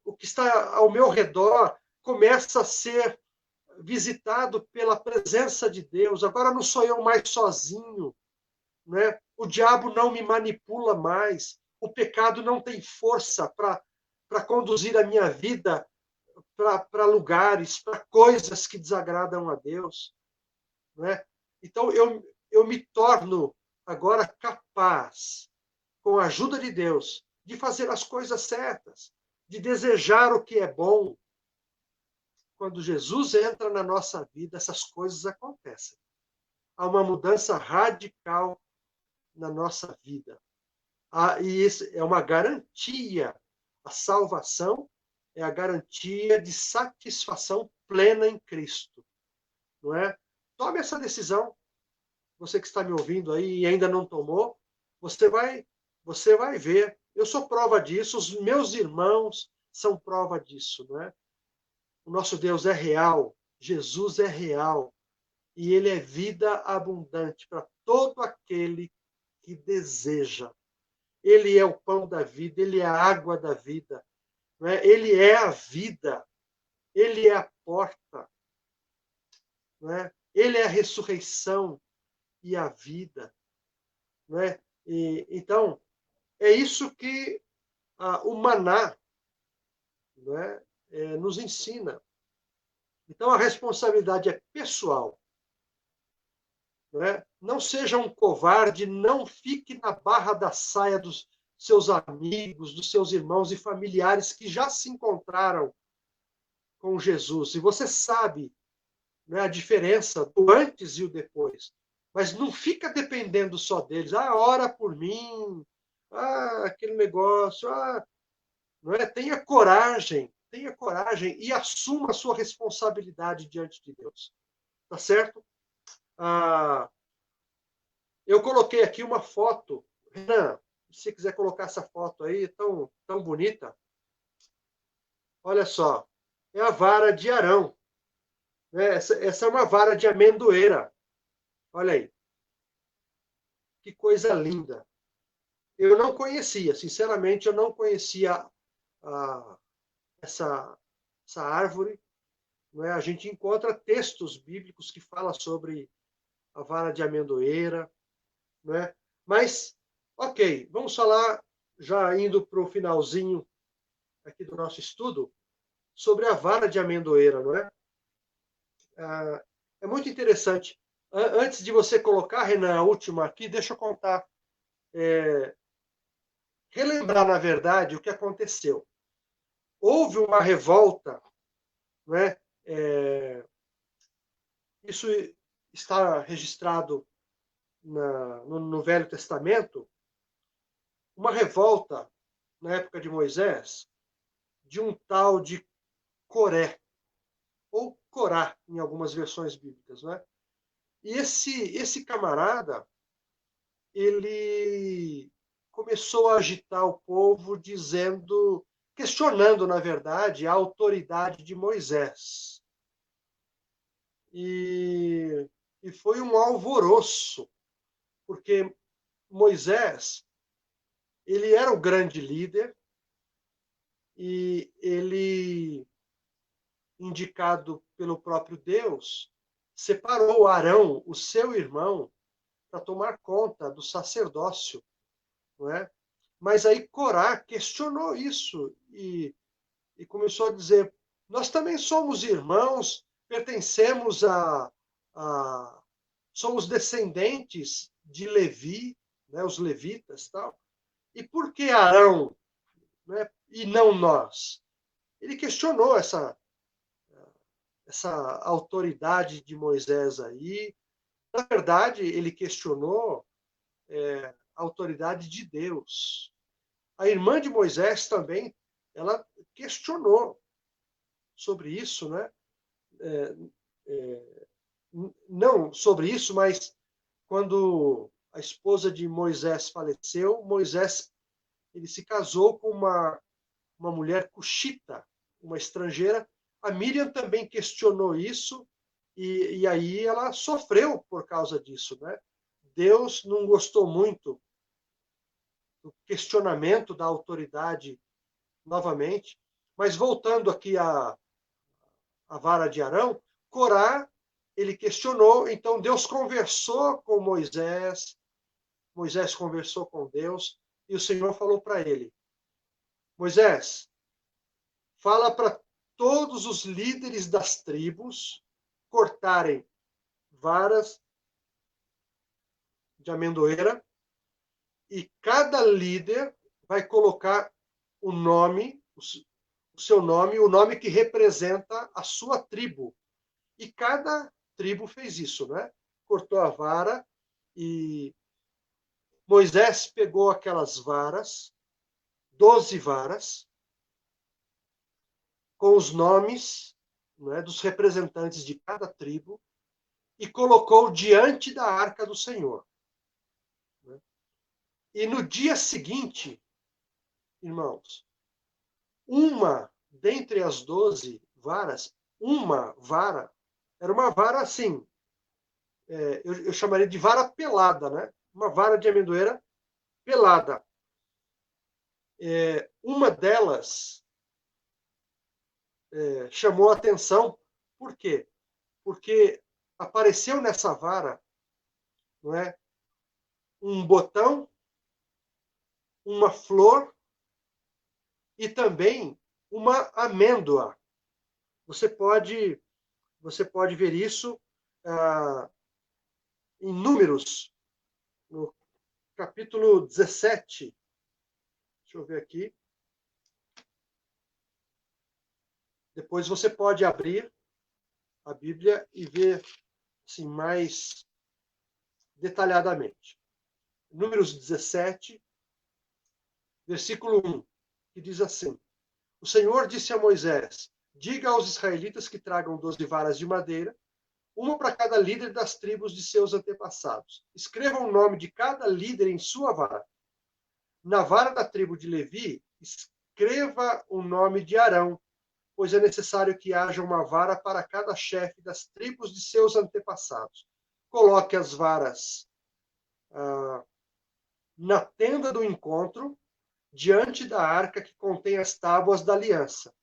o que está ao meu redor começa a ser visitado pela presença de Deus. Agora não sou eu mais sozinho, né? O diabo não me manipula mais, o pecado não tem força para conduzir a minha vida para lugares, para coisas que desagradam a Deus, né? Então eu me torno agora capaz, com a ajuda de Deus, de fazer as coisas certas, de desejar o que é bom. Quando Jesus entra na nossa vida, essas coisas acontecem. Há uma mudança radical na nossa vida. E isso é uma garantia. A salvação é a garantia de satisfação plena em Cristo, não é? Tome essa decisão. Você que está me ouvindo aí e ainda não tomou, você vai ver. Eu sou prova disso, os meus irmãos são prova disso, não é? O nosso Deus é real, Jesus é real e ele é vida abundante para todo aquele que deseja. Ele é o pão da vida, ele é a água da vida, não é? Ele é a vida, ele é a porta, não é? Ele é a ressurreição e a vida, não é? Então, é isso que o maná, não é? Nos ensina. Então, a responsabilidade é pessoal. Não é? Não seja um covarde, não fique na barra da saia dos seus amigos, dos seus irmãos e familiares que já se encontraram com Jesus. E você sabe, né, a diferença do antes e o depois. Mas não fica dependendo só deles. Ora por mim. Aquele negócio. Não é? Tenha coragem e assuma a sua responsabilidade diante de Deus. Tá certo? Eu coloquei aqui uma foto. Renan, se você quiser colocar essa foto aí, tão bonita. Olha só. É a vara de Arão. Essa é uma vara de amendoeira. Olha aí. Que coisa linda. Eu não conhecia, sinceramente, eu não conhecia essa árvore. Não é? A gente encontra textos bíblicos que falam sobre a vara de amendoeira. Não é? Mas, ok, vamos falar, já indo para o finalzinho aqui do nosso estudo, sobre a vara de amendoeira, não é? É muito interessante. Antes de você colocar, Renan, a última aqui, deixa eu contar. Relembrar, na verdade, o que aconteceu. Houve uma revolta, não é? Isso está registrado no Velho Testamento, uma revolta, na época de Moisés, de um tal de Coré, ou Corá, em algumas versões bíblicas. Não é? E esse camarada, ele começou a agitar o povo, questionando, na verdade, a autoridade de Moisés. E foi um alvoroço, porque Moisés, ele era o grande líder, e ele, indicado pelo próprio Deus, separou Arão, o seu irmão, para tomar conta do sacerdócio, não é? Mas aí Corá questionou isso e começou a dizer: nós também somos irmãos, pertencemos somos descendentes de Levi, né, os levitas, tal. E por que Arão, né, e não nós? ele questionou essa autoridade de Moisés aí. Na verdade, ele questionou a autoridade de Deus. A irmã de Moisés também, ela questionou sobre isso, né? É, é, não sobre isso, mas quando a esposa de Moisés faleceu, Moisés ele se casou com uma mulher cuxita, uma estrangeira. A Miriam também questionou isso e aí ela sofreu por causa disso, né? Deus não gostou muito do questionamento da autoridade novamente. Mas voltando aqui à vara de Arão, Corá, ele questionou, então Deus conversou com Moisés, Moisés conversou com Deus, e o Senhor falou para ele: Moisés, fala para todos os líderes das tribos cortarem varas de amendoeira, e cada líder vai colocar o nome, o seu nome, o nome que representa a sua tribo. E cada tribo fez isso, né? Cortou a vara e Moisés pegou aquelas varas, 12 varas, com os nomes, né, dos representantes de cada tribo e colocou diante da arca do Senhor. Né? E no dia seguinte, irmãos, uma dentre as 12 varas, uma vara, era uma vara assim, eu chamaria de vara pelada, né? Uma vara de amendoeira pelada. Uma delas chamou a atenção. Por quê? Porque apareceu nessa vara, não é, um botão, uma flor e também uma amêndoa. Você pode, você pode ver isso em Números, no capítulo 17. Deixa eu ver aqui. Depois você pode abrir a Bíblia e ver assim, mais detalhadamente. Números 17, versículo 1, que diz assim: O Senhor disse a Moisés: Diga aos israelitas que tragam 12 varas de madeira, uma para cada líder das tribos de seus antepassados. Escrevam o nome de cada líder em sua vara. Na vara da tribo de Levi, escreva o nome de Arão, pois é necessário que haja uma vara para cada chefe das tribos de seus antepassados. Coloque as varas na tenda do encontro, diante da arca que contém as tábuas da aliança,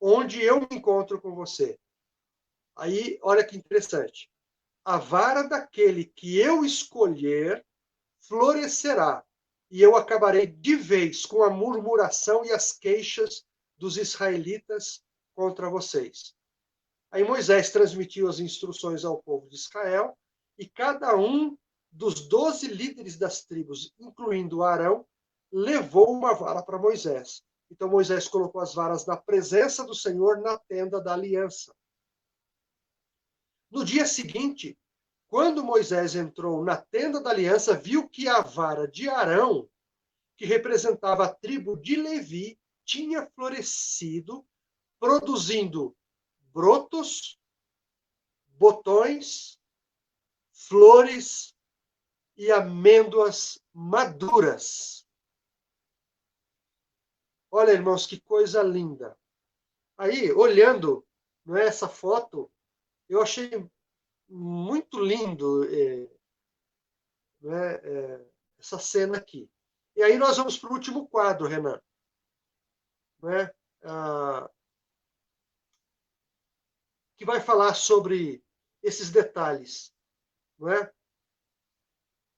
onde eu me encontro com você. Aí, olha que interessante. A vara daquele que eu escolher florescerá, e eu acabarei de vez com a murmuração e as queixas dos israelitas contra vocês. Aí Moisés transmitiu as instruções ao povo de Israel, e cada um dos 12 líderes das tribos, incluindo Arão, levou uma vara para Moisés. Então Moisés colocou as varas na presença do Senhor na tenda da aliança. No dia seguinte, quando Moisés entrou na tenda da aliança, viu que a vara de Arão, que representava a tribo de Levi, tinha florescido, produzindo brotos, botões, flores e amêndoas maduras. Olha, irmãos, que coisa linda. Aí, olhando, não é, essa foto, eu achei muito lindo né, essa cena aqui. E aí nós vamos para o último quadro, Renan. Né, que vai falar sobre esses detalhes. Não é?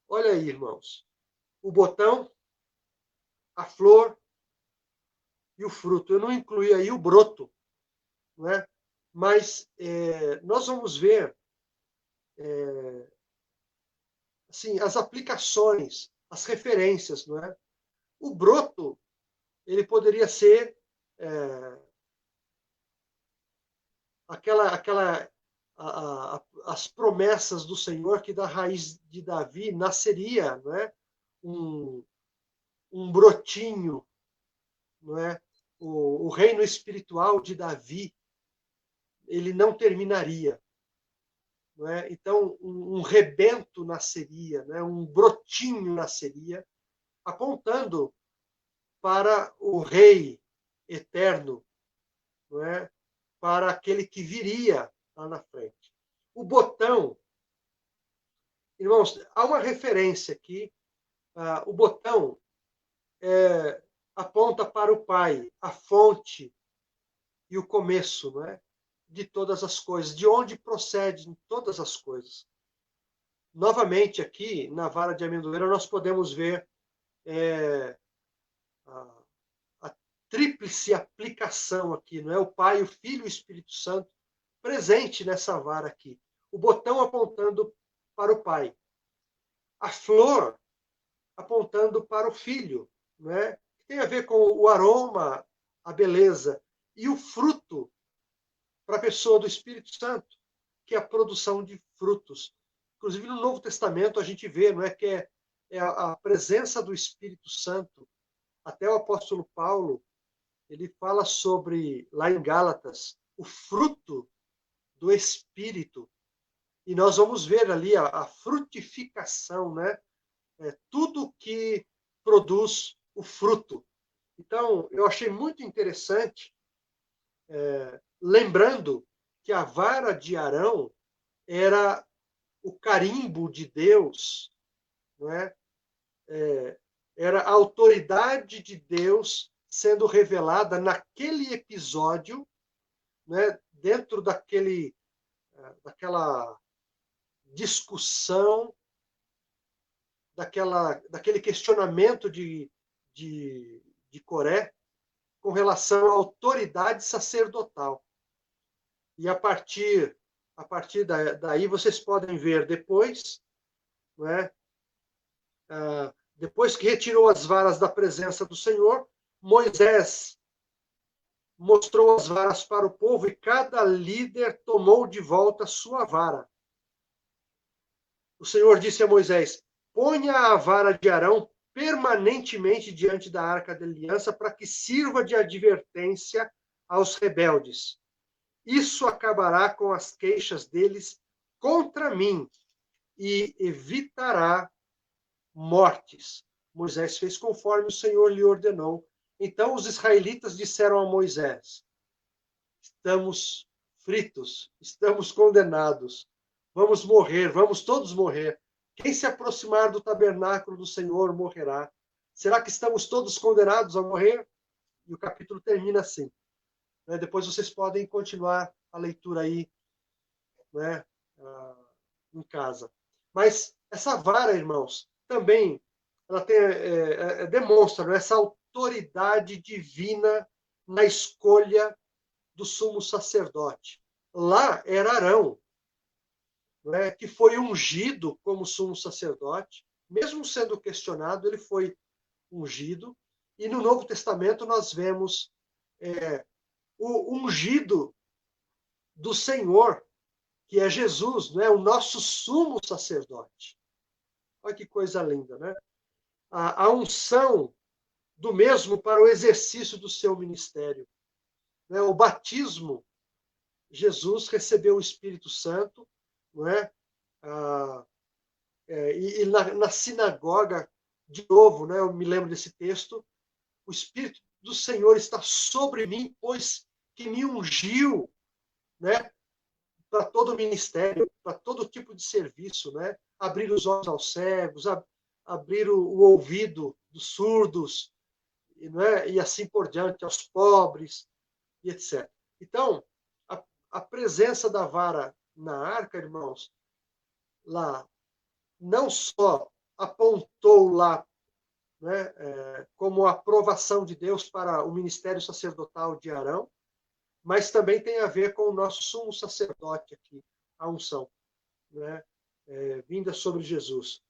Olha aí, irmãos. O botão, a flor e o fruto. Eu não incluí aí o broto, não é? Mas nós vamos ver assim, as aplicações, as referências, não é? O broto, ele poderia ser as promessas do Senhor que da raiz de Davi nasceria, não é? Um brotinho, não é? O reino espiritual de Davi, ele não terminaria. Não é? Então, um rebento nasceria, não é? Um brotinho nasceria, apontando para o rei eterno, não é? Para aquele que viria lá na frente. O botão, irmãos, há uma referência aqui, o botão aponta para o Pai, a fonte e o começo, não é? De todas as coisas, de onde procedem todas as coisas. Novamente, aqui, na vara de amendoeira, nós podemos ver a tríplice aplicação aqui, não é? O Pai, o Filho e o Espírito Santo presente nessa vara aqui. O botão apontando para o Pai. A flor apontando para o Filho, não é? Tem a ver com o aroma, a beleza. E o fruto para a pessoa do Espírito Santo, que é a produção de frutos. Inclusive, no Novo Testamento, a gente vê, não é, que é a presença do Espírito Santo. Até o apóstolo Paulo, ele fala sobre, lá em Gálatas, o fruto do Espírito. E nós vamos ver ali a frutificação, né? Tudo que produz o fruto. Então, eu achei muito interessante, lembrando que a vara de Arão era o carimbo de Deus, não é? Era a autoridade de Deus sendo revelada naquele episódio, né? Dentro daquela discussão, daquele questionamento de Coré com relação à autoridade sacerdotal. E a partir daí vocês podem ver depois, não é? Depois que retirou as varas da presença do Senhor, Moisés mostrou as varas para o povo e cada líder tomou de volta sua vara. O Senhor disse a Moisés: ponha a vara de Arão permanentemente diante da arca da aliança para que sirva de advertência aos rebeldes. Isso acabará com as queixas deles contra mim e evitará mortes. Moisés fez conforme o Senhor lhe ordenou. Então os israelitas disseram a Moisés: estamos fritos, estamos condenados, vamos morrer, vamos todos morrer. Quem se aproximar do tabernáculo do Senhor morrerá. Será que estamos todos condenados a morrer? E o capítulo termina assim. Depois vocês podem continuar a leitura aí, né, em casa. Mas essa vara, irmãos, também ela demonstra essa autoridade divina na escolha do sumo sacerdote. Lá era Arão, né, que foi ungido como sumo sacerdote, mesmo sendo questionado, ele foi ungido. E no Novo Testamento nós vemos o ungido do Senhor, que é Jesus, né, o nosso sumo sacerdote. Olha que coisa linda, né? A unção do mesmo para o exercício do seu ministério. Né? O batismo, Jesus recebeu o Espírito Santo, não é? E na sinagoga, de novo, né, eu me lembro desse texto, o Espírito do Senhor está sobre mim, pois que me ungiu, né, para todo o ministério, para todo tipo de serviço, né? Abrir os olhos aos cegos, abrir o ouvido dos surdos, né? E assim por diante, aos pobres, e etc. Então, a presença da vara na arca, irmãos, lá, não só apontou lá, né, como a aprovação de Deus para o ministério sacerdotal de Arão, mas também tem a ver com o nosso sumo sacerdote aqui, a unção, né, vinda sobre Jesus.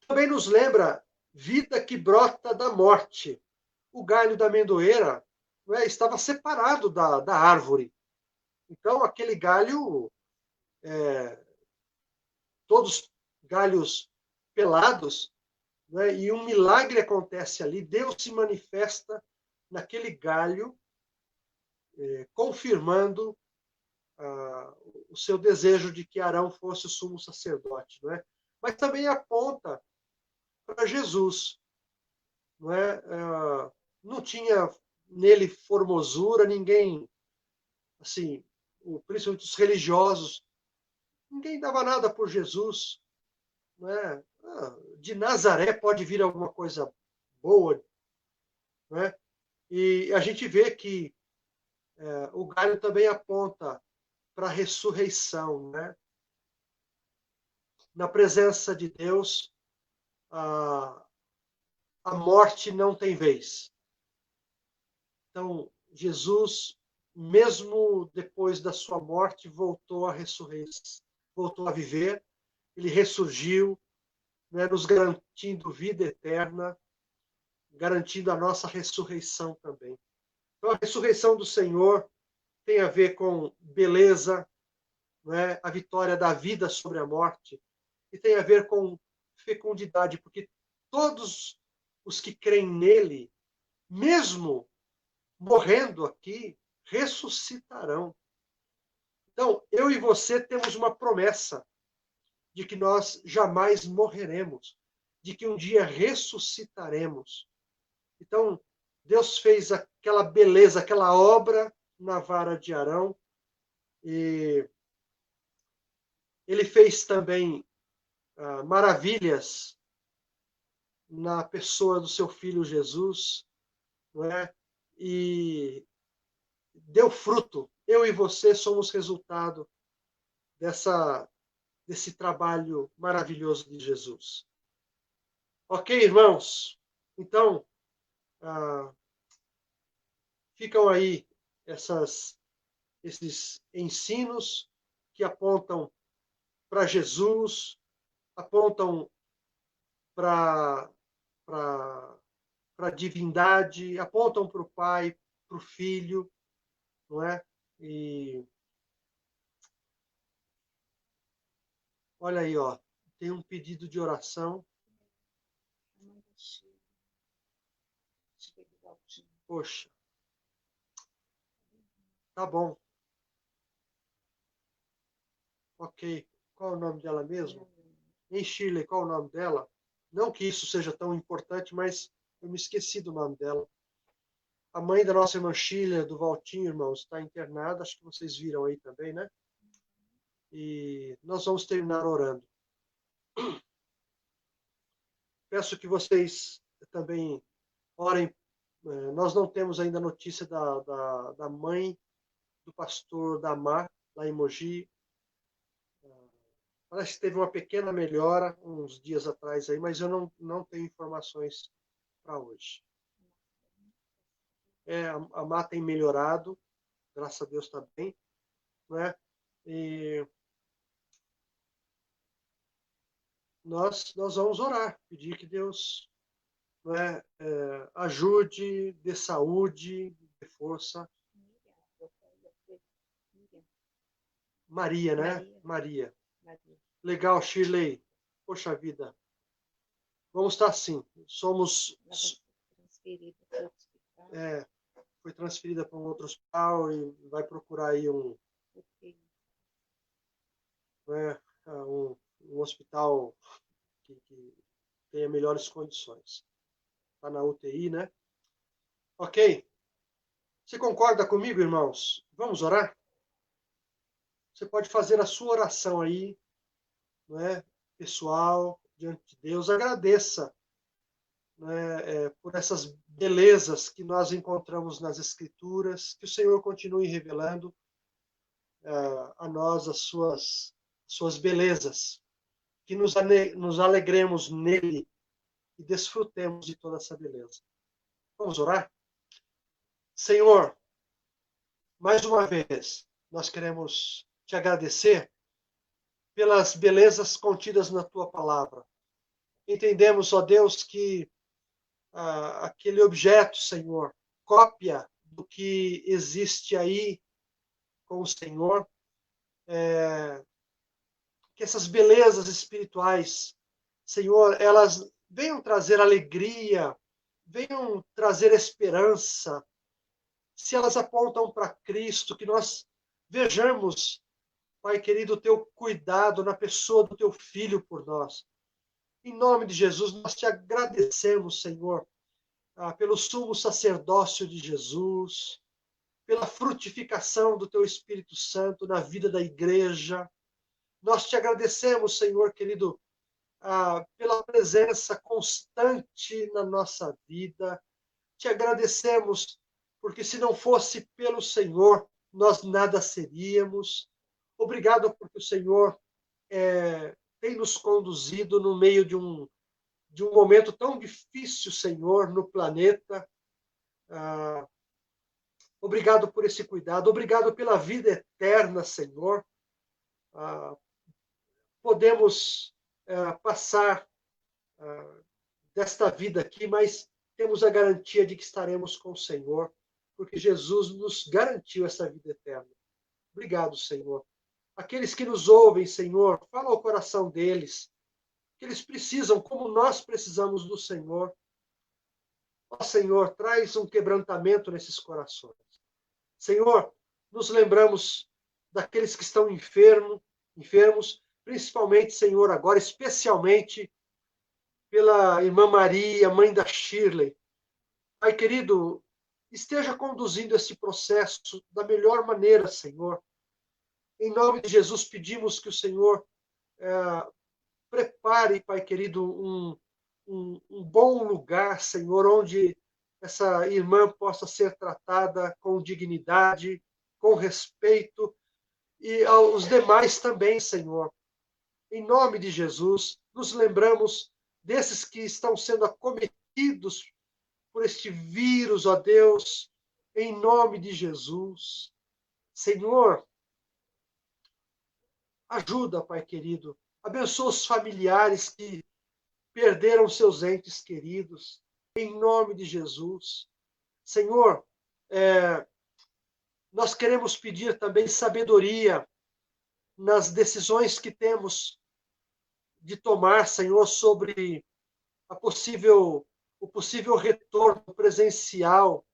Também nos lembra vida que brota da morte. O galho da amendoeira, né, estava separado da árvore. Então, aquele galho, todos galhos pelados, né? E um milagre acontece ali. Deus se manifesta naquele galho, confirmando o seu desejo de que Arão fosse o sumo sacerdote, não é? Mas também aponta para Jesus, não é? Não tinha nele formosura, ninguém, assim, principalmente os religiosos, ninguém dava nada por Jesus, não é? De Nazaré pode vir alguma coisa boa, não é? E a gente vê que o galho também aponta para a ressurreição, né? Na presença de Deus, a morte não tem vez. Então, Jesus, mesmo depois da sua morte, voltou a ressurreição, voltou a viver, ele ressurgiu, né, nos garantindo vida eterna, garantindo a nossa ressurreição também. Então, a ressurreição do Senhor tem a ver com beleza, né, a vitória da vida sobre a morte, e tem a ver com fecundidade, porque todos os que creem nele, mesmo morrendo aqui, ressuscitarão. Então, eu e você temos uma promessa de que nós jamais morreremos, de que um dia ressuscitaremos. Então, Deus fez aquela beleza, aquela obra na vara de Arão, e ele fez também maravilhas na pessoa do seu filho Jesus, não é? E deu fruto. Eu e você somos resultado desse trabalho maravilhoso de Jesus. Ok, irmãos? Então, ficam aí esses ensinos que apontam para Jesus, apontam para a divindade, apontam para o Pai, para o Filho, não é? E olha aí, ó, tem um pedido de oração. Poxa, tá bom. Ok. Qual é o nome dela mesmo? Em Shirley, qual é o nome dela? Não que isso seja tão importante, mas eu me esqueci do nome dela. A mãe da nossa irmã Shirley, do Valtinho, irmãos, está internada. Acho que vocês viram aí também, né? E nós vamos terminar orando. Peço que vocês também orem. Nós não temos ainda notícia da mãe do pastor Damar, lá em Mogi. Parece que teve uma pequena melhora uns dias atrás aí, mas eu não tenho informações para hoje. A Má tem melhorado, graças a Deus está bem, né? E nós vamos orar, pedir que Deus, né, ajude, dê saúde, dê força. Maria, né? Maria. Legal, Shirley. Poxa vida. Vamos estar assim. Somos. Foi transferida para um outro hospital e vai procurar aí um hospital que tenha melhores condições. Está na UTI, né? Ok. Você concorda comigo, irmãos? Vamos orar? Você pode fazer a sua oração aí, não é? Pessoal, diante de Deus. Agradeça, né, por essas belezas que nós encontramos nas Escrituras. Que o Senhor continue revelando a nós as suas belezas. Que nos alegremos nele e desfrutemos de toda essa beleza. Vamos orar? Senhor, mais uma vez, nós queremos te agradecer pelas belezas contidas na tua palavra. Entendemos, ó Deus, que aquele objeto, Senhor, cópia do que existe aí com o Senhor, que essas belezas espirituais, Senhor, elas venham trazer alegria, venham trazer esperança. Se elas apontam para Cristo, que nós vejamos, Pai querido, o teu cuidado na pessoa do teu filho por nós. Em nome de Jesus, nós te agradecemos, Senhor, pelo sumo sacerdócio de Jesus, pela frutificação do teu Espírito Santo na vida da igreja. Nós te agradecemos, Senhor querido, pela presença constante na nossa vida. Te agradecemos, porque se não fosse pelo Senhor, nós nada seríamos. Obrigado porque o Senhor tem nos conduzido no meio de um momento tão difícil, Senhor, no planeta. Obrigado por esse cuidado. Obrigado pela vida eterna, Senhor. Podemos passar desta vida aqui, mas temos a garantia de que estaremos com o Senhor, porque Jesus nos garantiu essa vida eterna. Obrigado, Senhor. Aqueles que nos ouvem, Senhor, fala ao coração deles, que eles precisam, como nós precisamos do Senhor. Ó Senhor, traz um quebrantamento nesses corações. Senhor, nos lembramos daqueles que estão enfermos, principalmente, Senhor, agora, especialmente pela irmã Maria, mãe da Shirley. Pai querido, esteja conduzindo esse processo da melhor maneira, Senhor. Em nome de Jesus, pedimos que o Senhor prepare, Pai querido, um bom lugar, Senhor, onde essa irmã possa ser tratada com dignidade, com respeito, e aos demais também, Senhor. Em nome de Jesus, nos lembramos desses que estão sendo acometidos por este vírus, ó Deus, em nome de Jesus. Senhor, ajuda, Pai querido. Abençoa os familiares que perderam seus entes queridos, em nome de Jesus. Senhor, nós queremos pedir também sabedoria nas decisões que temos de tomar, Senhor, sobre o possível retorno presencial.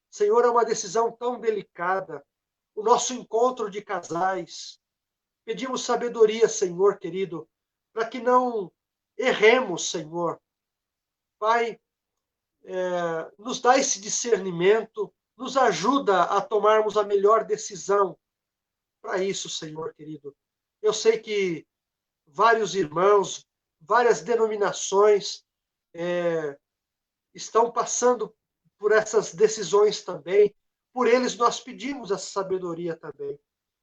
Senhor, é uma decisão tão delicada. O nosso encontro de casais. Pedimos sabedoria, Senhor querido, para que não erremos, Senhor. Pai, nos dá esse discernimento, nos ajuda a tomarmos a melhor decisão para isso, Senhor querido. Eu sei que vários irmãos, várias denominações estão passando por essas decisões também. Por eles nós pedimos essa sabedoria também.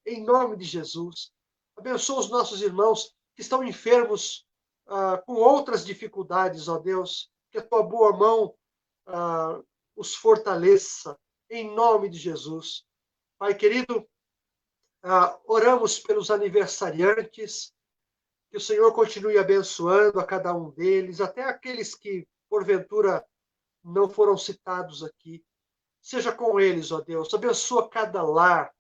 Em nome de Jesus. Abençoa os nossos irmãos que estão enfermos com outras dificuldades, ó Deus. Que a tua boa mão os fortaleça. Em nome de Jesus. Pai querido, oramos pelos aniversariantes. Que o Senhor continue abençoando a cada um deles, até aqueles que, porventura, não foram citados aqui. Seja com eles, ó Deus. Abençoa cada lar.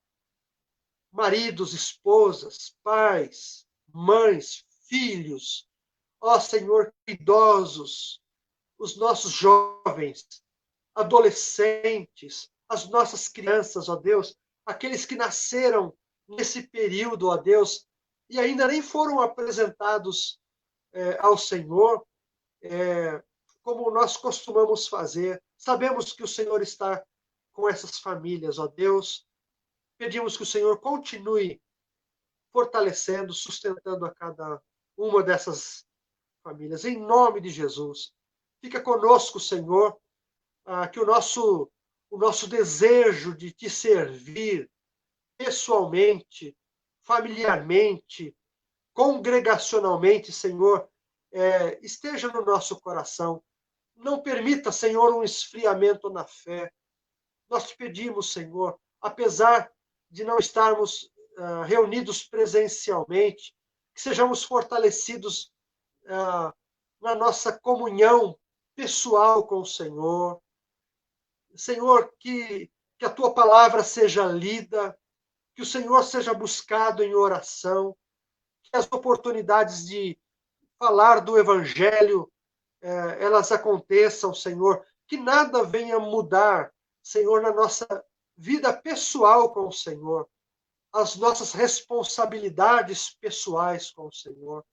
Maridos, esposas, pais, mães, filhos. Ó Senhor, idosos, os nossos jovens, adolescentes, as nossas crianças, ó Deus, aqueles que nasceram nesse período, ó Deus, e ainda nem foram apresentados ao Senhor, como nós costumamos fazer. Sabemos que o Senhor está com essas famílias, ó Deus. Pedimos que o Senhor continue fortalecendo, sustentando a cada uma dessas famílias. Em nome de Jesus. Fica conosco, Senhor, que o nosso desejo de te servir pessoalmente, familiarmente, congregacionalmente, Senhor, esteja no nosso coração. Não permita, Senhor, um esfriamento na fé. Nós te pedimos, Senhor, apesar de não estarmos reunidos presencialmente, que sejamos fortalecidos na nossa comunhão pessoal com o Senhor. Senhor, que a tua palavra seja lida, que que o Senhor seja buscado em oração, que as oportunidades de falar do Evangelho, elas aconteçam, Senhor, que nada venha mudar, Senhor, na nossa vida pessoal com o Senhor, as nossas responsabilidades pessoais com o Senhor.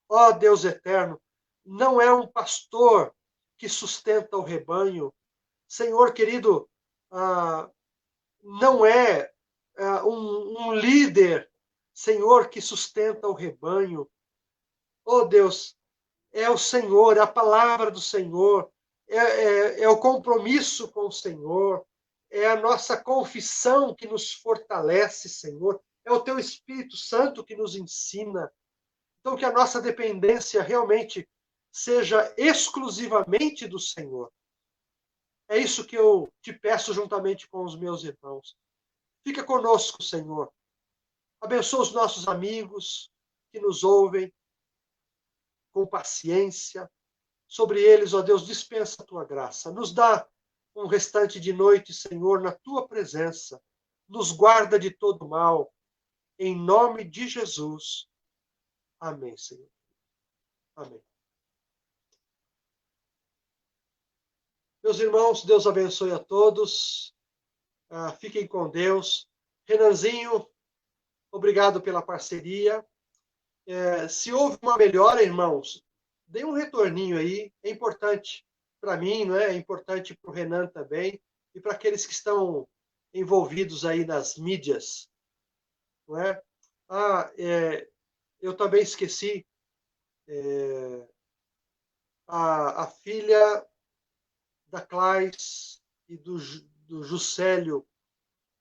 Ó Deus eterno, não é um pastor que sustenta o rebanho. Senhor querido, não é um líder, Senhor, que sustenta o rebanho. Oh Deus, é o Senhor, é a palavra do Senhor, é o compromisso com o Senhor, é a nossa confissão que nos fortalece, Senhor, é o Teu Espírito Santo que nos ensina. Então, que a nossa dependência realmente seja exclusivamente do Senhor. É isso que eu te peço juntamente com os meus irmãos. Fica conosco, Senhor. Abençoa os nossos amigos que nos ouvem com paciência. Sobre eles, ó Deus, dispensa a tua graça. Nos dá um restante de noite, Senhor, na tua presença. Nos guarda de todo mal. Em nome de Jesus. Amém, Senhor. Amém. Meus irmãos, Deus abençoe a todos. Fiquem com Deus. Renanzinho, obrigado pela parceria. Se houve uma melhora, irmãos, dê um retorninho aí. É importante para mim, não é? É importante para o Renan também e para aqueles que estão envolvidos aí nas mídias, não é? Eu também esqueci a filha da Clais e do Juscelio,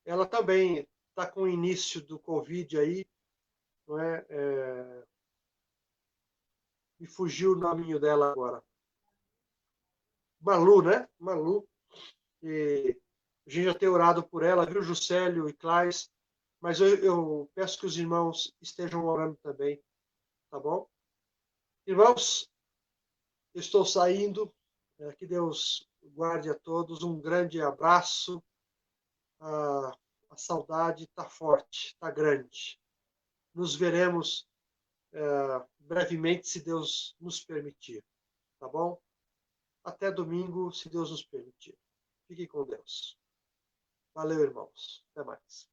ela também está com o início do Covid aí, não é? Me fugiu o nominho dela agora. Malu, né? Malu. E a gente já tem orado por ela, viu, Juscelio e Clais? Mas eu peço que os irmãos estejam orando também, tá bom? Irmãos, eu estou saindo. Que Deus guarde a todos. Um grande abraço. A saudade está forte, está grande. Nos veremos brevemente, se Deus nos permitir, tá bom? Até domingo, se Deus nos permitir. Fiquem com Deus. Valeu, irmãos. Até mais.